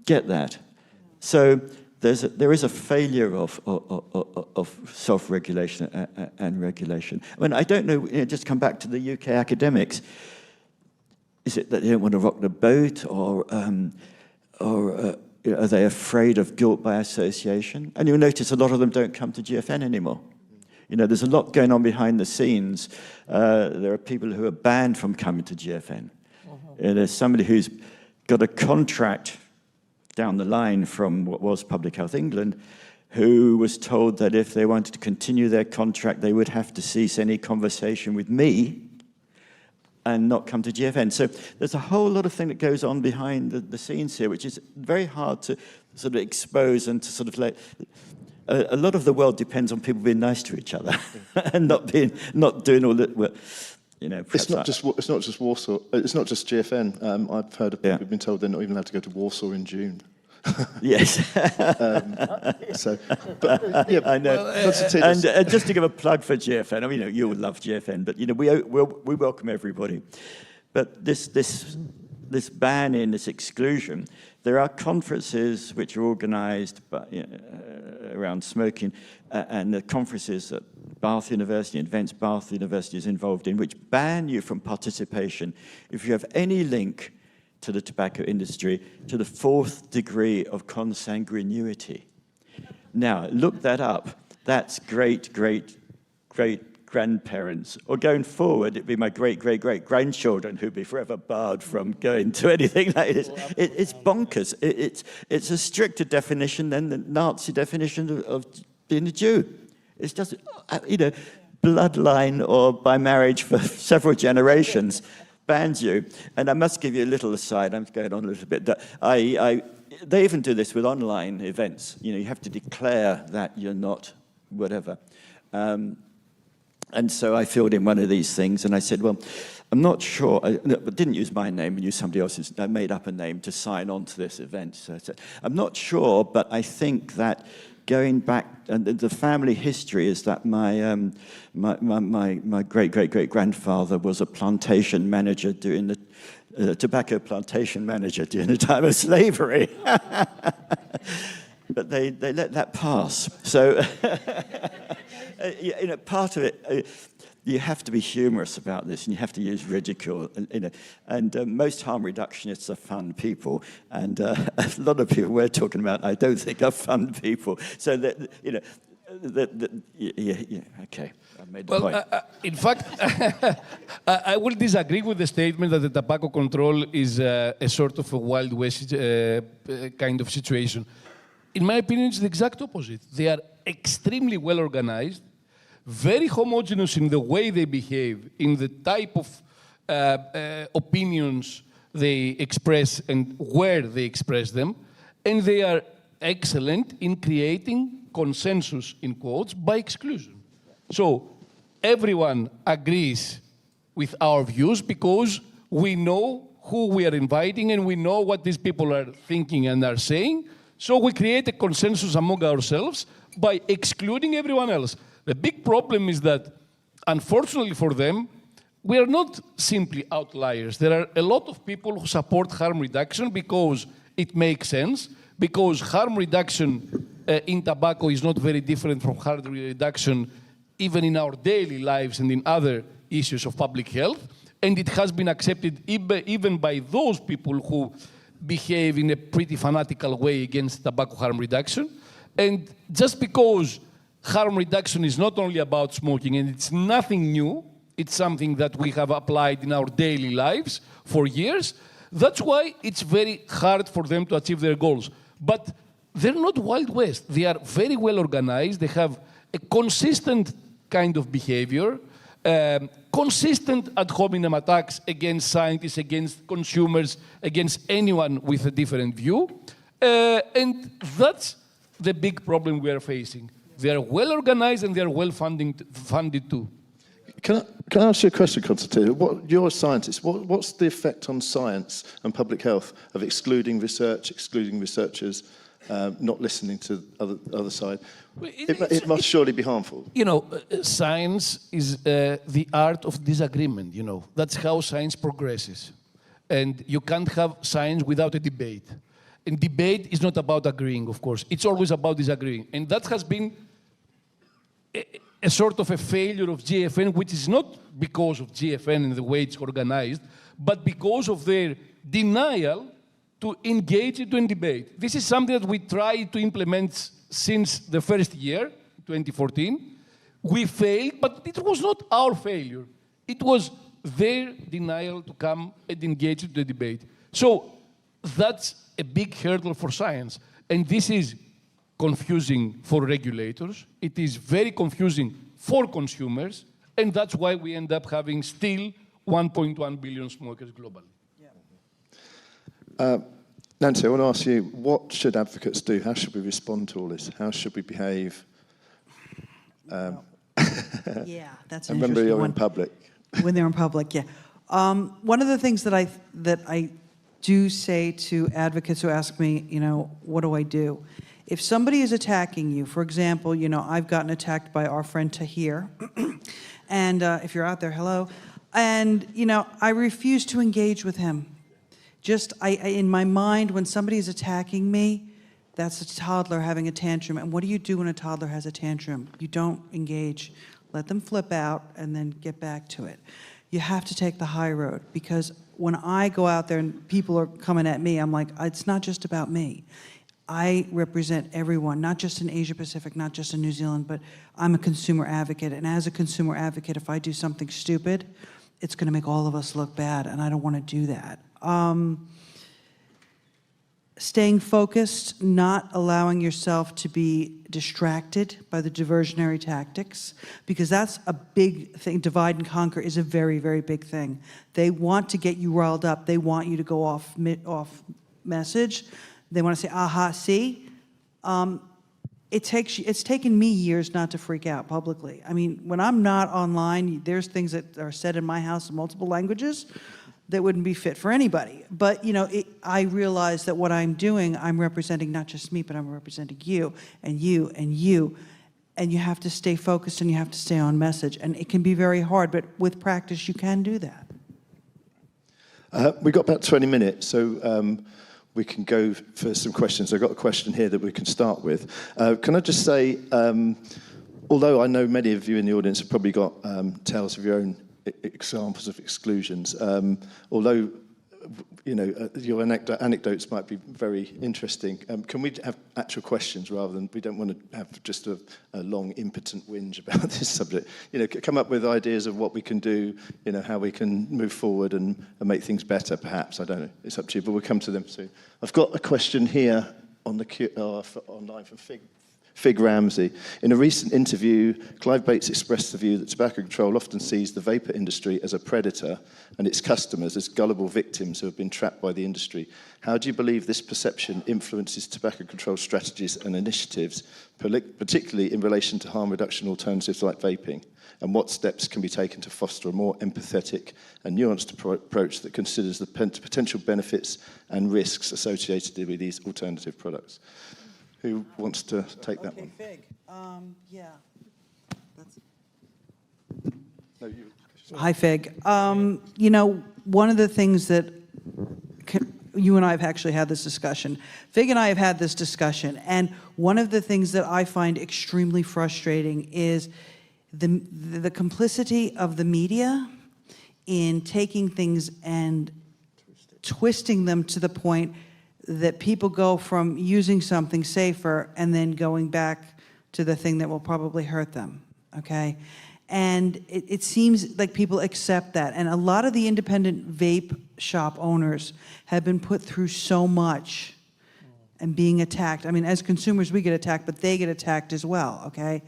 get that. So there is a failure of self-regulation and regulation. I mean, I don't know, you know, just come back to the UK academics. Is it that they don't want to rock the boat, or are they afraid of guilt by association? And you'll notice a lot of them don't come to GFN anymore. You know, there's a lot going on behind the scenes. There are people who are banned from coming to GFN. There's somebody who's got a contract down the line from what was Public Health England, who was told that if they wanted to continue their contract, they would have to cease any conversation with me and not come to GFN. So there's a whole lot of thing that goes on behind the scenes here, which is very hard to sort of expose and to sort of like... A lot of the world depends on people being nice to each other and not doing all that. Well, you know, it's not just Warsaw. It's not just GFN. I've heard of people who've been told they're not even allowed to go to Warsaw in June. Yes. I know. And just to give a plug for GFN, I mean, you will love GFN, but we welcome everybody. But this banning, this exclusion, there are conferences which are organised around smoking, and the conferences that Bath University, Advanced Bath University is involved in, which ban you from participation if you have any link to the tobacco industry to the 4th degree of consanguinity. Now, look that up. That's great-great-great-grandparents. Or going forward, it'd be my great-great-great-grandchildren who'd be forever barred from going to anything like this. It's bonkers. It's a stricter definition than the Nazi definition of being a Jew. It's just, bloodline or by marriage for several generations bans you. And I must give you a little aside. I'm going on a little bit. They even do this with online events. You have to declare that you're not whatever. And so I filled in one of these things, and I said, well, I'm not sure. I didn't use my name, and used somebody else's. I made up a name to sign on to this event. So I said, I'm not sure, but I think that going back, and the family history is that my great-great-great-grandfather was a plantation manager during the tobacco plantation manager during the time of slavery. But they let that pass. So, part of it, you have to be humorous about this, and you have to use ridicule. And most harm reductionists are fun people, and a lot of people we're talking about, I don't think are fun people. So that okay, I made the point. In fact, I will disagree with the statement that the tobacco control is a sort of a Wild West kind of situation. In my opinion, it's the exact opposite. They are extremely well organized, very homogeneous in the way they behave, in the type of opinions they express and where they express them, and they are excellent in creating consensus, in quotes, by exclusion. So everyone agrees with our views because we know who we are inviting and we know what these people are thinking and are saying. So we create a consensus among ourselves by excluding everyone else. The big problem is that, unfortunately for them, we are not simply outliers. There are a lot of people who support harm reduction because it makes sense, because harm reduction in tobacco is not very different from harm reduction even in our daily lives and in other issues of public health. And it has been accepted even by those people who behave in a pretty fanatical way against tobacco harm reduction. And just because harm reduction is not only about smoking, and it's nothing new, it's something that we have applied in our daily lives for years, that's why it's very hard for them to achieve their goals. But they're not Wild West. They are very well organized. They have a consistent kind of behavior, consistent ad hominem attacks against scientists, against consumers, against anyone with a different view. And that's the big problem we are facing. They are well organized and they are well funded too. Can I ask you a question, Konstantinos? You're a scientist. What's the effect on science and public health of excluding research, excluding researchers, not listening to the other side? It must surely be harmful. Science is the art of disagreement, That's how science progresses. And you can't have science without a debate. And debate is not about agreeing, of course. It's always about disagreeing. And that has been a sort of a failure of GFN, which is not because of GFN and the way it's organized, but because of their denial to engage in debate. This is something that we tried to implement since the first year, 2014. We failed, but it was not our failure. It was their denial to come and engage in the debate. So that's a big hurdle for science. And this is confusing for regulators. It is very confusing for consumers, and that's why we end up having still 1.1 billion smokers globally. Nancy, I want to ask you, what should advocates do? How should we respond to all this? How should we behave? Yeah, that's an Remember, interesting you're one. in public. When they're in public, yeah. One of the things that I do say to advocates who ask me, you know, what do I do? If somebody is attacking you, for example, you know, I've gotten attacked by our friend Tahir, and if you're out there, hello, and, you know, I refuse to engage with him. Just, in my mind, when somebody is attacking me, that's a toddler having a tantrum. And what do you do when a toddler has a tantrum? You don't engage. Let them flip out and then get back to it. You have to take the high road, because when I go out there and people are coming at me, I'm like, it's not just about me. I represent everyone, not just in Asia Pacific, not just in New Zealand, but I'm a consumer advocate. And as a consumer advocate, if I do something stupid, it's going to make all of us look bad, and I don't want to do that. Staying focused, not allowing yourself to be distracted by the diversionary tactics, because that's a big thing. Divide and conquer is a very, very big thing. They want to get you riled up. They want you to go off message. They want to say, aha, see? It's taken me years not to freak out publicly. I mean, when I'm not online, there's things that are said in my house in multiple languages that wouldn't be fit for anybody. But, you know, I realize that what I'm doing, I'm representing not just me, but I'm representing you, and you, and you. And you have to stay focused, and you have to stay on message. And it can be very hard, but with practice, you can do that. We've got about 20 minutes, so we can go for some questions. I've got a question here that we can start with. Can I just say, although I know many of you in the audience have probably got tales of your own examples of exclusions, although, you know, your anecdotes might be very interesting, can we have actual questions rather than, we don't want to have just a long impotent whinge about this subject. You know, come up with ideas of what we can do, you know, how we can move forward and make things better, perhaps. I don't know, it's up to you, but we'll come to them soon. I've got a question here on the online from Fig Ramsey. In a recent interview, Clive Bates expressed the view that tobacco control often sees the vapor industry as a predator and its customers as gullible victims who have been trapped by the industry. How do you believe this perception influences tobacco control strategies and initiatives, particularly in relation to harm reduction alternatives like vaping? And what steps can be taken to foster a more empathetic and nuanced approach that considers the potential benefits and risks associated with these alternative products? Who wants to take that one? Fig. Yeah. No, you. Hi, Fig. You know, one of the things that you and I have actually had this discussion. Fig and I have had this discussion, and one of the things that I find extremely frustrating is the complicity of the media in taking things and twisting them to the point that people go from using something safer and then going back to the thing that will probably hurt them, okay? And it seems like people accept that. And a lot of the independent vape shop owners have been put through so much and being attacked. I mean, as consumers, we get attacked, but they get attacked as well, okay?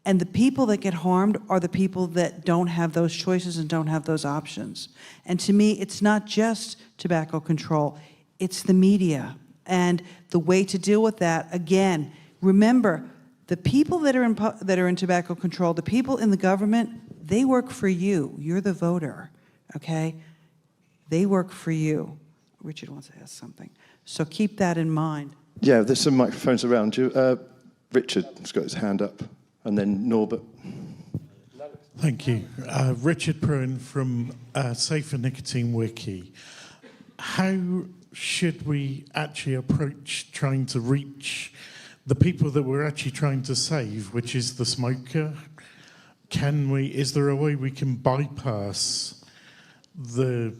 And the people that get harmed are the people that don't have those choices and don't have those options. And to me, it's not just tobacco control. It's the media. And the way to deal with that, again, remember, the people that are in tobacco control, the people in the government, they work for you. You're the voter, okay? They work for you. Richard wants to ask something. So keep that in mind. Yeah, there's some microphones around you. Richard's got his hand up, and then Norbert. Thank you. Richard Pruin from Safer Nicotine Wiki. How should we actually approach trying to reach the people that we're actually trying to save, which is the smoker? Is there a way we can bypass the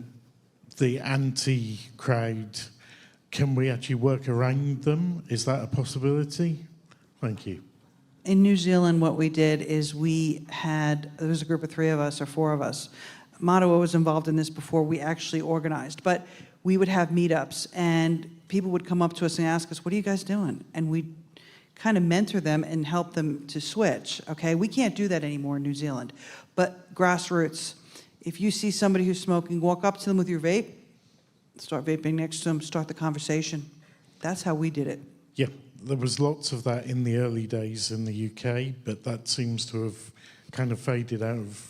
anti-crowd? Can we actually work around them? Is that a possibility? Thank you. In New Zealand, what we did is there was a group of 3 of us or 4 of us. Matawa was involved in this before we actually organized, but we would have meetups, and people would come up to us and ask us, what are you guys doing? And we'd kind of mentor them and help them to switch, okay? We can't do that anymore in New Zealand. But grassroots, if you see somebody who's smoking, walk up to them with your vape, start vaping next to them, start the conversation. That's how we did it. Yeah, there was lots of that in the early days in the UK, but that seems to have kind of faded out of...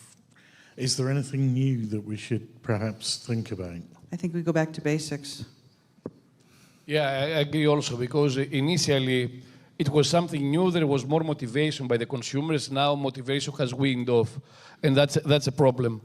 Is there anything new that we should perhaps think about? I think we go back to basics. Yeah, I agree also, because initially it was something new. There was more motivation by the consumers. Now motivation has weaned off, and that's a problem.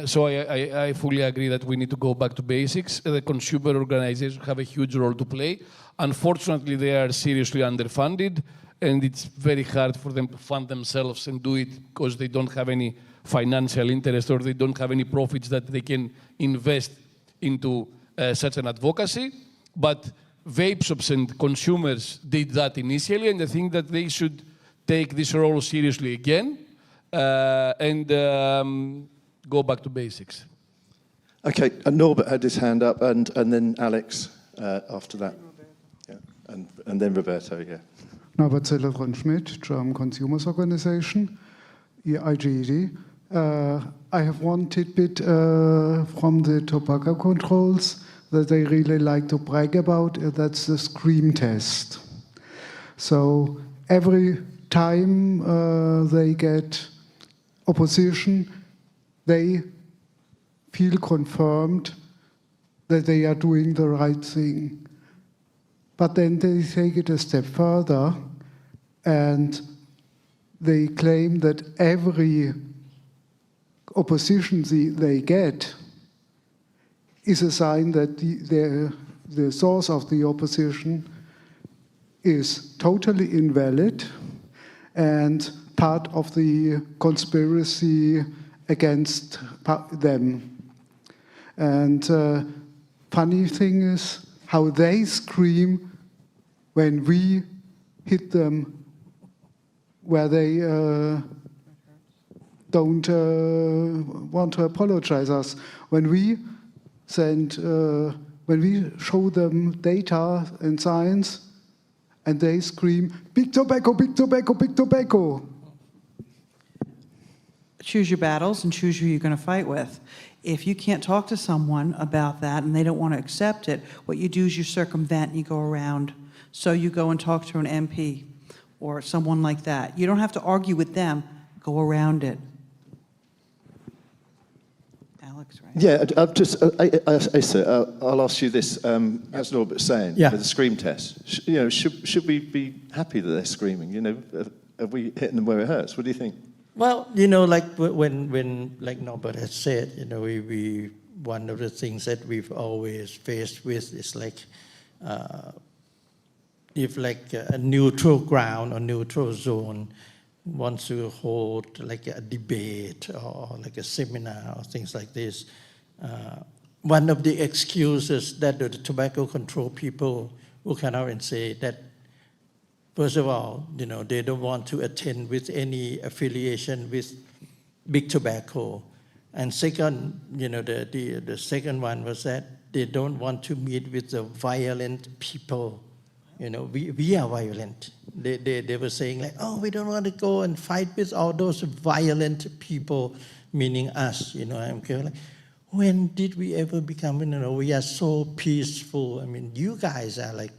So I fully agree that we need to go back to basics. The consumer organizations have a huge role to play. Unfortunately, they are seriously underfunded, and it's very hard for them to fund themselves and do it because they don't have any financial interest or they don't have any profits that they can invest into such an advocacy. But vape shops and consumers did that initially, and I think that they should take this role seriously again and go back to basics. Okay, Norbert had his hand up, and then Alex after that. Yeah, and then Roberto, yeah. Norbert Zeller von Schmidt, German Consumers Organization, EIGED. I have one tidbit from the tobacco controls that they really like to brag about. That's the scream test. So every time they get opposition, they feel confirmed that they are doing the right thing. But then they take it a step further and they claim that every opposition they get is a sign that the source of the opposition is totally invalid and part of the conspiracy against them. And funny thing is how they scream when we hit them where they don't want to apologize us. When we show them data and science, and they scream, "Big tobacco, big tobacco, big tobacco." Choose your battles and choose who you're going to fight with. If you can't talk to someone about that and they don't want to accept it, what you do is you circumvent and you go around. So you go and talk to an MP or someone like that. You don't have to argue with them. Go around it. Alex, right? Yeah, I'll ask you this, as Norbert's saying, Yeah. with the scream test. Should we be happy that they're screaming? Have we hitting them where it hurts? What do you think? Well, like when like Norbert has said, we one of the things that we've always faced with is like if like a neutral ground or neutral zone wants to hold like a debate or like a seminar or things like this, one of the excuses that the tobacco control people will come out and say that, first of all, they don't want to attend with any affiliation with big tobacco. And second, the second one was that they don't want to meet with the violent people. We are violent. They were saying like, oh, we don't want to go and fight with all those violent people, meaning us. I'm kind of like, when did we ever become, we are so peaceful. I mean, you guys are like,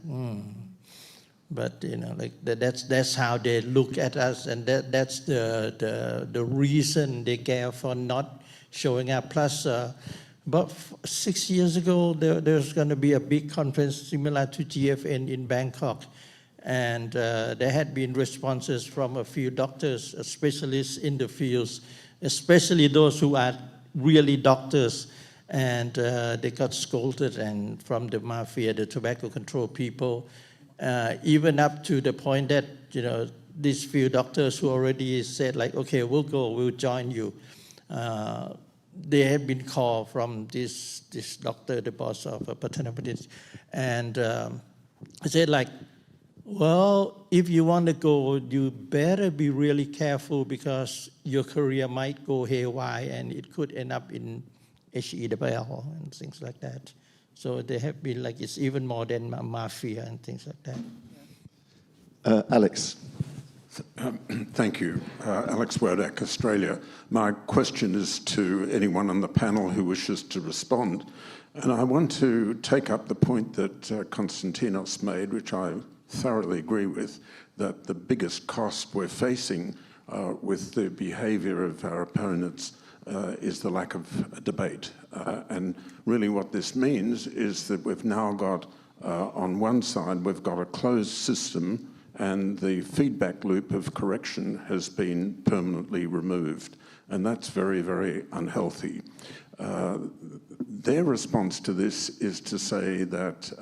But like that's how they look at us, and that's the reason they care for not showing up. Plus, about 6 years ago, there's going to be a big conference similar to GFN in Bangkok, and there had been responses from a few doctors, specialists in the fields, especially those who are really doctors, and they got scolded and from the mafia, the tobacco control people. Even up to the point that, these few doctors who already said like, okay, we'll join you. They had been called from this doctor, the boss of Panellists, and I said like, well, if you want to go, you better be really careful because your career might go haywire and it could end up in HEWL and things like that. So they have been like, it's even more than mafia and things like that. Alex. Thank you. Alex Wodak, Australia. My question is to anyone on the panel who wishes to respond. And I want to take up the point that Konstantinos made, which I thoroughly agree with, that the biggest cost we're facing with the behaviour of our opponents is the lack of debate. And really what this means is that we've now got, on one side, we've got a closed system and the feedback loop of correction has been permanently removed. And that's very, very unhealthy. Their response to this is to say that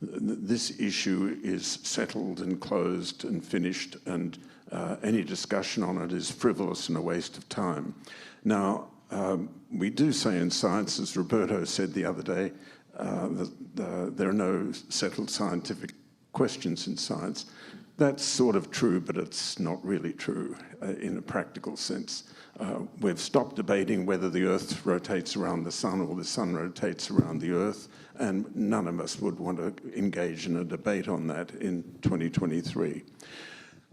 this issue is settled and closed and finished, and any discussion on it is frivolous and a waste of time. Now, we do say in science, as Roberto said the other day, that there are no settled scientific questions in science. That's sort of true, but it's not really true in a practical sense. We've stopped debating whether the Earth rotates around the Sun or the Sun rotates around the Earth, and none of us would want to engage in a debate on that in 2023.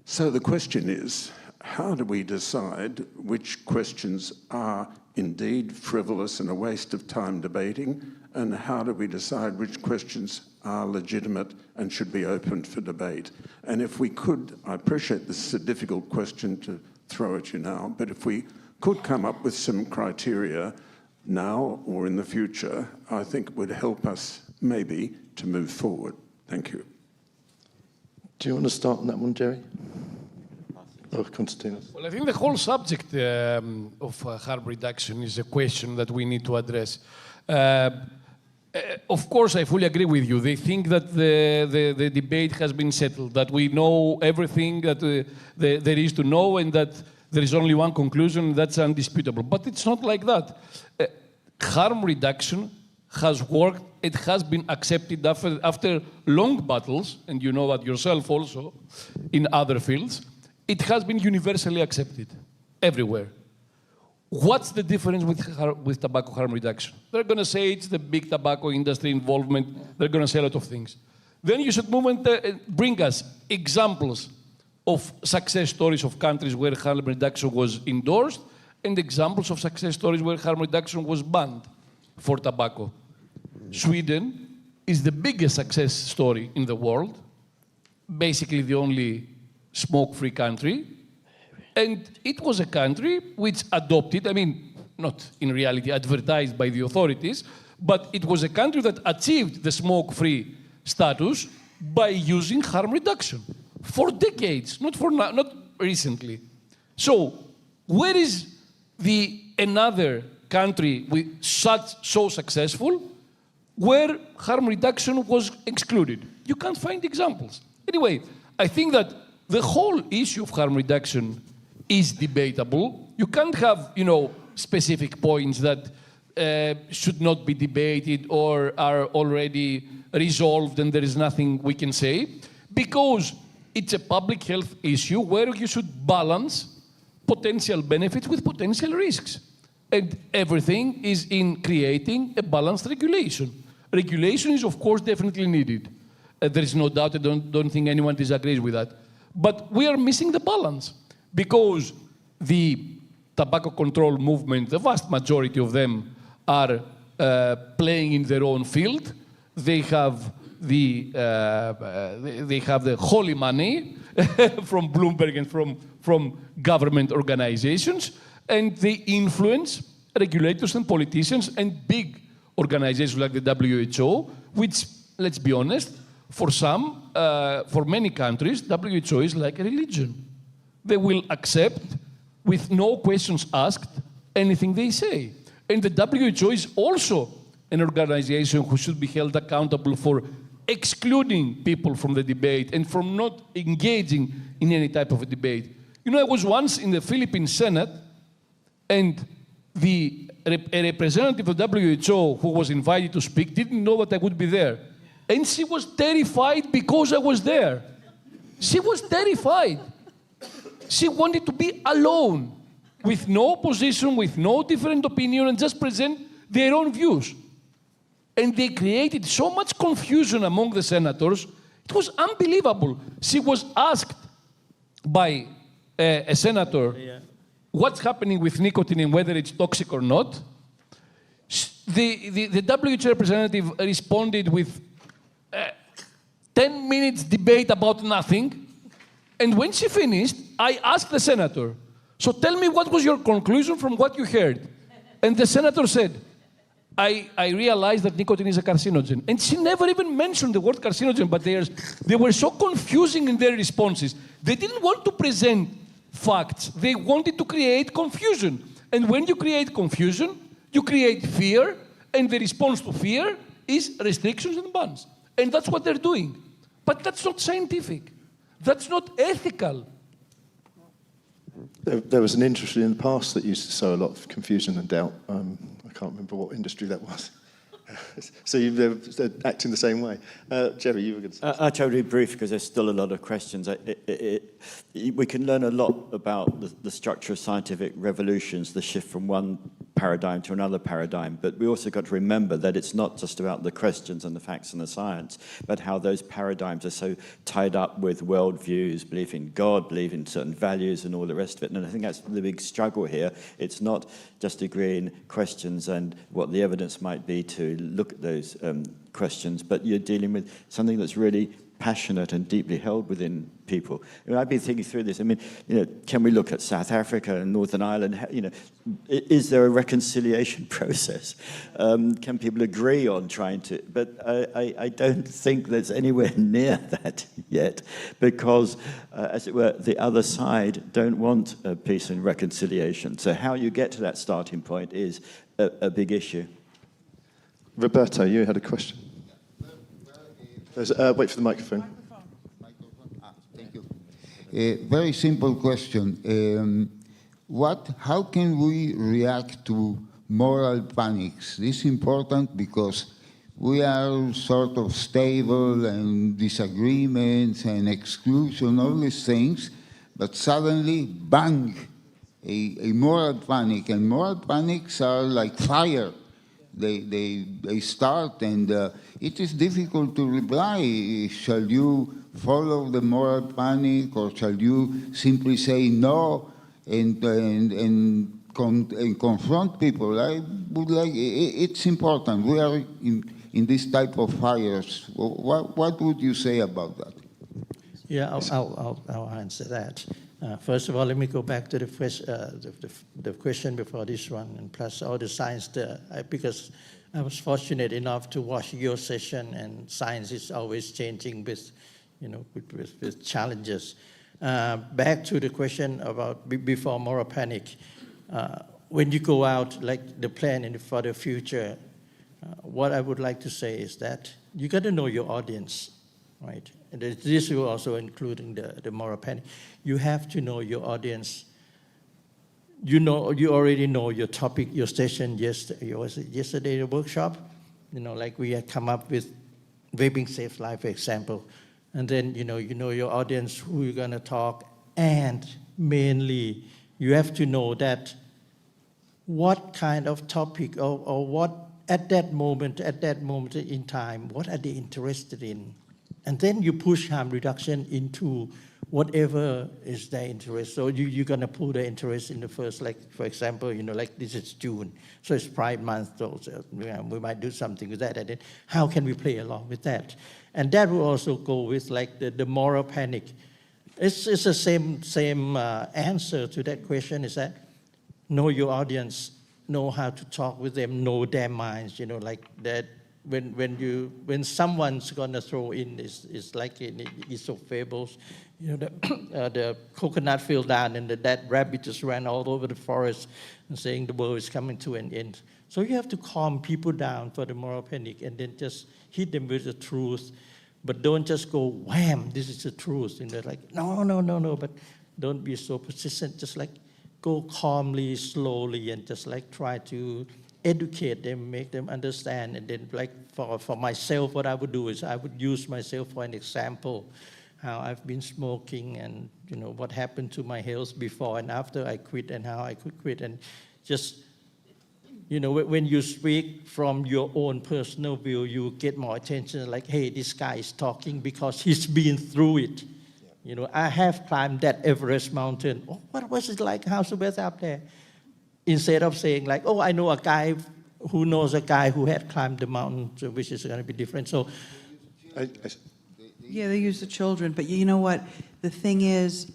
So the question is, how do we decide which questions are indeed frivolous and a waste of time debating, and how do we decide which questions are legitimate and should be opened for debate? And if we could, I appreciate this is a difficult question to throw at you now, but if we could come up with some criteria now or in the future, I think it would help us maybe to move forward. Thank you. Do you want to start on that one, Gerry? Or Konstantinos? Well, I think the whole subject of harm reduction is a question that we need to address. Of course, I fully agree with you. They think that the debate has been settled, that we know everything that there is to know, and that there is only one conclusion, that's undisputable. But it's not like that. Harm reduction has worked. It has been accepted after long battles, and you know that yourself also, in other fields. It has been universally accepted everywhere. What's the difference with tobacco harm reduction? They're going to say it's the big tobacco industry involvement. They're going to say a lot of things. Then you should move and bring us examples of success stories of countries where harm reduction was endorsed and examples of success stories where harm reduction was banned for tobacco. Sweden is the biggest success story in the world, basically the only smoke-free country. And it was a country which adopted, I mean, not in reality advertised by the authorities, but it was a country that achieved the smoke-free status by using harm reduction for decades, not recently. So, where is another country so successful where harm reduction was excluded? You can't find examples. Anyway, I think that the whole issue of harm reduction is debatable. You can't have, specific points that should not be debated or are already resolved and there is nothing we can say, because it's a public health issue where you should balance potential benefits with potential risks. And everything is in creating a balanced regulation. Regulation is, of course, definitely needed. There is no doubt. I don't think anyone disagrees with that. But we are missing the balance, because the tobacco control movement, the vast majority of them are playing in their own field. They have the holy money from Bloomberg and from government organizations, and they influence regulators and politicians and big organizations like the WHO, which, let's be honest, for many countries, WHO is like a religion. They will accept, with no questions asked, anything they say. And the WHO is also an organization who should be held accountable for excluding people from the debate and from not engaging in any type of a debate. I was once in the Philippine Senate, and a representative of WHO who was invited to speak didn't know that I would be there. And she was terrified because I was there. She was terrified. She wanted to be alone, with no opposition, with no different opinion, and just present their own views. And they created so much confusion among the senators. It was unbelievable. She was asked by a senator what's happening with nicotine and whether it's toxic or not. The WHO representative responded with 10 minutes debate about nothing. And when she finished, I asked the senator, so tell me what was your conclusion from what you heard? And the senator said, I realized that nicotine is a carcinogen. And she never even mentioned the word carcinogen, but they were so confusing in their responses. They didn't want to present facts. They wanted to create confusion. And when you create confusion, you create fear, and the response to fear is restrictions and bans. And that's what they're doing. But that's not scientific. That's not ethical. There was an industry in the past that used to sow a lot of confusion and doubt. I can't remember what industry that was. So they're acting the same way. Gerry, you were going to say. I'll try to be brief because there's still a lot of questions. We can learn a lot about the structure of scientific revolutions, the shift from one paradigm to another paradigm, but we also got to remember that it's not just about the questions and the facts and the science, but how those paradigms are so tied up with worldviews, belief in God, belief in certain values and all the rest of it. And I think that's the big struggle here. It's not just agreeing questions and what the evidence might be to look at those questions, but you're dealing with something that's really passionate and deeply held within people. I mean, I've been thinking through this. I mean, can we look at South Africa and Northern Ireland? Is there a reconciliation process? Can people agree on trying to? But I don't think there's anywhere near that yet, because, as it were, the other side don't want peace and reconciliation. So how you get to that starting point is a big issue. Roberto, you had a question. Wait for the microphone. Thank you. A very simple question. How can we react to moral panics? This is important because we are sort of stable and disagreements and exclusion, all these things, but suddenly, bang, a moral panic. And moral panics are like fire. They start, and it is difficult to reply. Shall you follow the moral panic, or shall you simply say no and confront people? I would like. It's important. We are in this type of fires. What would you say about that? Yeah, I'll answer that. First of all, let me go back to the question before this one, and plus all the science there, because I was fortunate enough to watch your session, and science is always changing with challenges. Back to the question about before moral panic. When you go out, like the plan for the future, what I would like to say is that you got to know your audience, right? And this will also including the moral panic. You have to know your audience. You already know your topic, your session yesterday, the workshop. Like we had come up with vaping saves life, for example. And then, you know your audience, who you're going to talk. And mainly, you have to know that what kind of topic or what at that moment in time, what are they interested in? And then you push harm reduction into whatever is their interest. So you're going to pull their interest in the first, like, for example, like this is June. So it's Pride Month, so we might do something with that. And then how can we play along with that? And that will also go with like the moral panic. It's the same answer to that question, is that know your audience, know how to talk with them, know their minds, like that. When someone's gonna throw in is like in Aesop fables, the coconut fell down and that rabbit just ran all over the forest and saying the world is coming to an end. So you have to calm people down for the moral panic and then just hit them with the truth, but don't just go wham, this is the truth, and they're like no, but don't be so persistent. Just like go calmly, slowly, and just like try to educate them, make them understand. And then like for myself, what I would do is I would use myself for an example, how I've been smoking and what happened to my health before and after I quit and how I could quit, and just You know, when you speak from your own personal view, you get more attention, like, hey, this guy is talking because he's been through it. You know, I have climbed that Everest mountain. Oh, what was it like? How's the weather up there? Instead of saying like, oh, I know a guy who knows a guy who had climbed the mountain, so which is going to be different. So, Yeah, they use the children, but you know what? The thing is,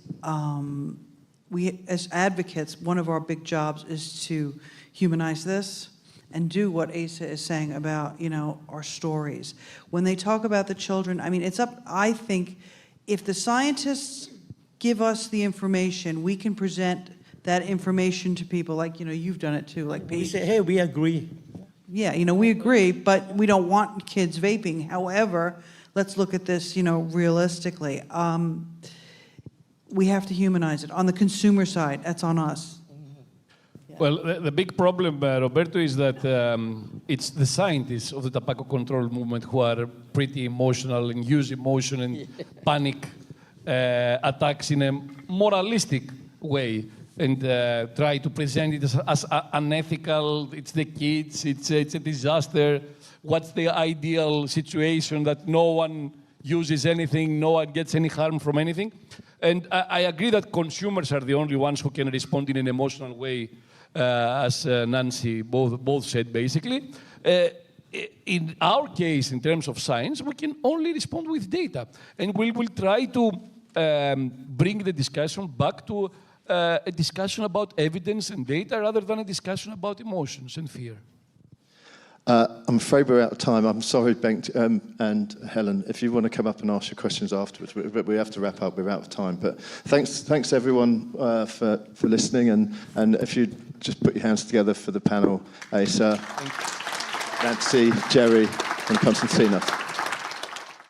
we as advocates, one of our big jobs is to humanize this and do what Asa is saying about, you know, our stories. When they talk about the children, I mean, it's up, I think, if the scientists give us the information, we can present that information to people, like, you know, you've done it too, like we say, hey, we agree. Yeah, you know, we agree, but we don't want kids vaping. However, let's look at this, you know, realistically. We have to humanize it. On the consumer side, that's on us. Yeah. Well, the big problem, Roberto, is that it's the scientists of the tobacco control movement who are pretty emotional and use emotion and panic attacks in a moralistic way and try to present it as unethical. It's the kids, it's a disaster. What's the ideal situation that no one uses anything, no one gets any harm from anything? And I agree that consumers are the only ones who can respond in an emotional way, as Nancy both said, basically. In our case, in terms of science, we can only respond with data. And we will try to bring the discussion back to a discussion about evidence and data rather than a discussion about emotions and fear. I'm afraid we're out of time. I'm sorry, Bengt and Helen, if you want to come up and ask your questions afterwards, but we have to wrap up. We're out of time. But thanks everyone for listening, and if you just put your hands together for the panel, Asa, Nancy, Gerry, and Konstantinos.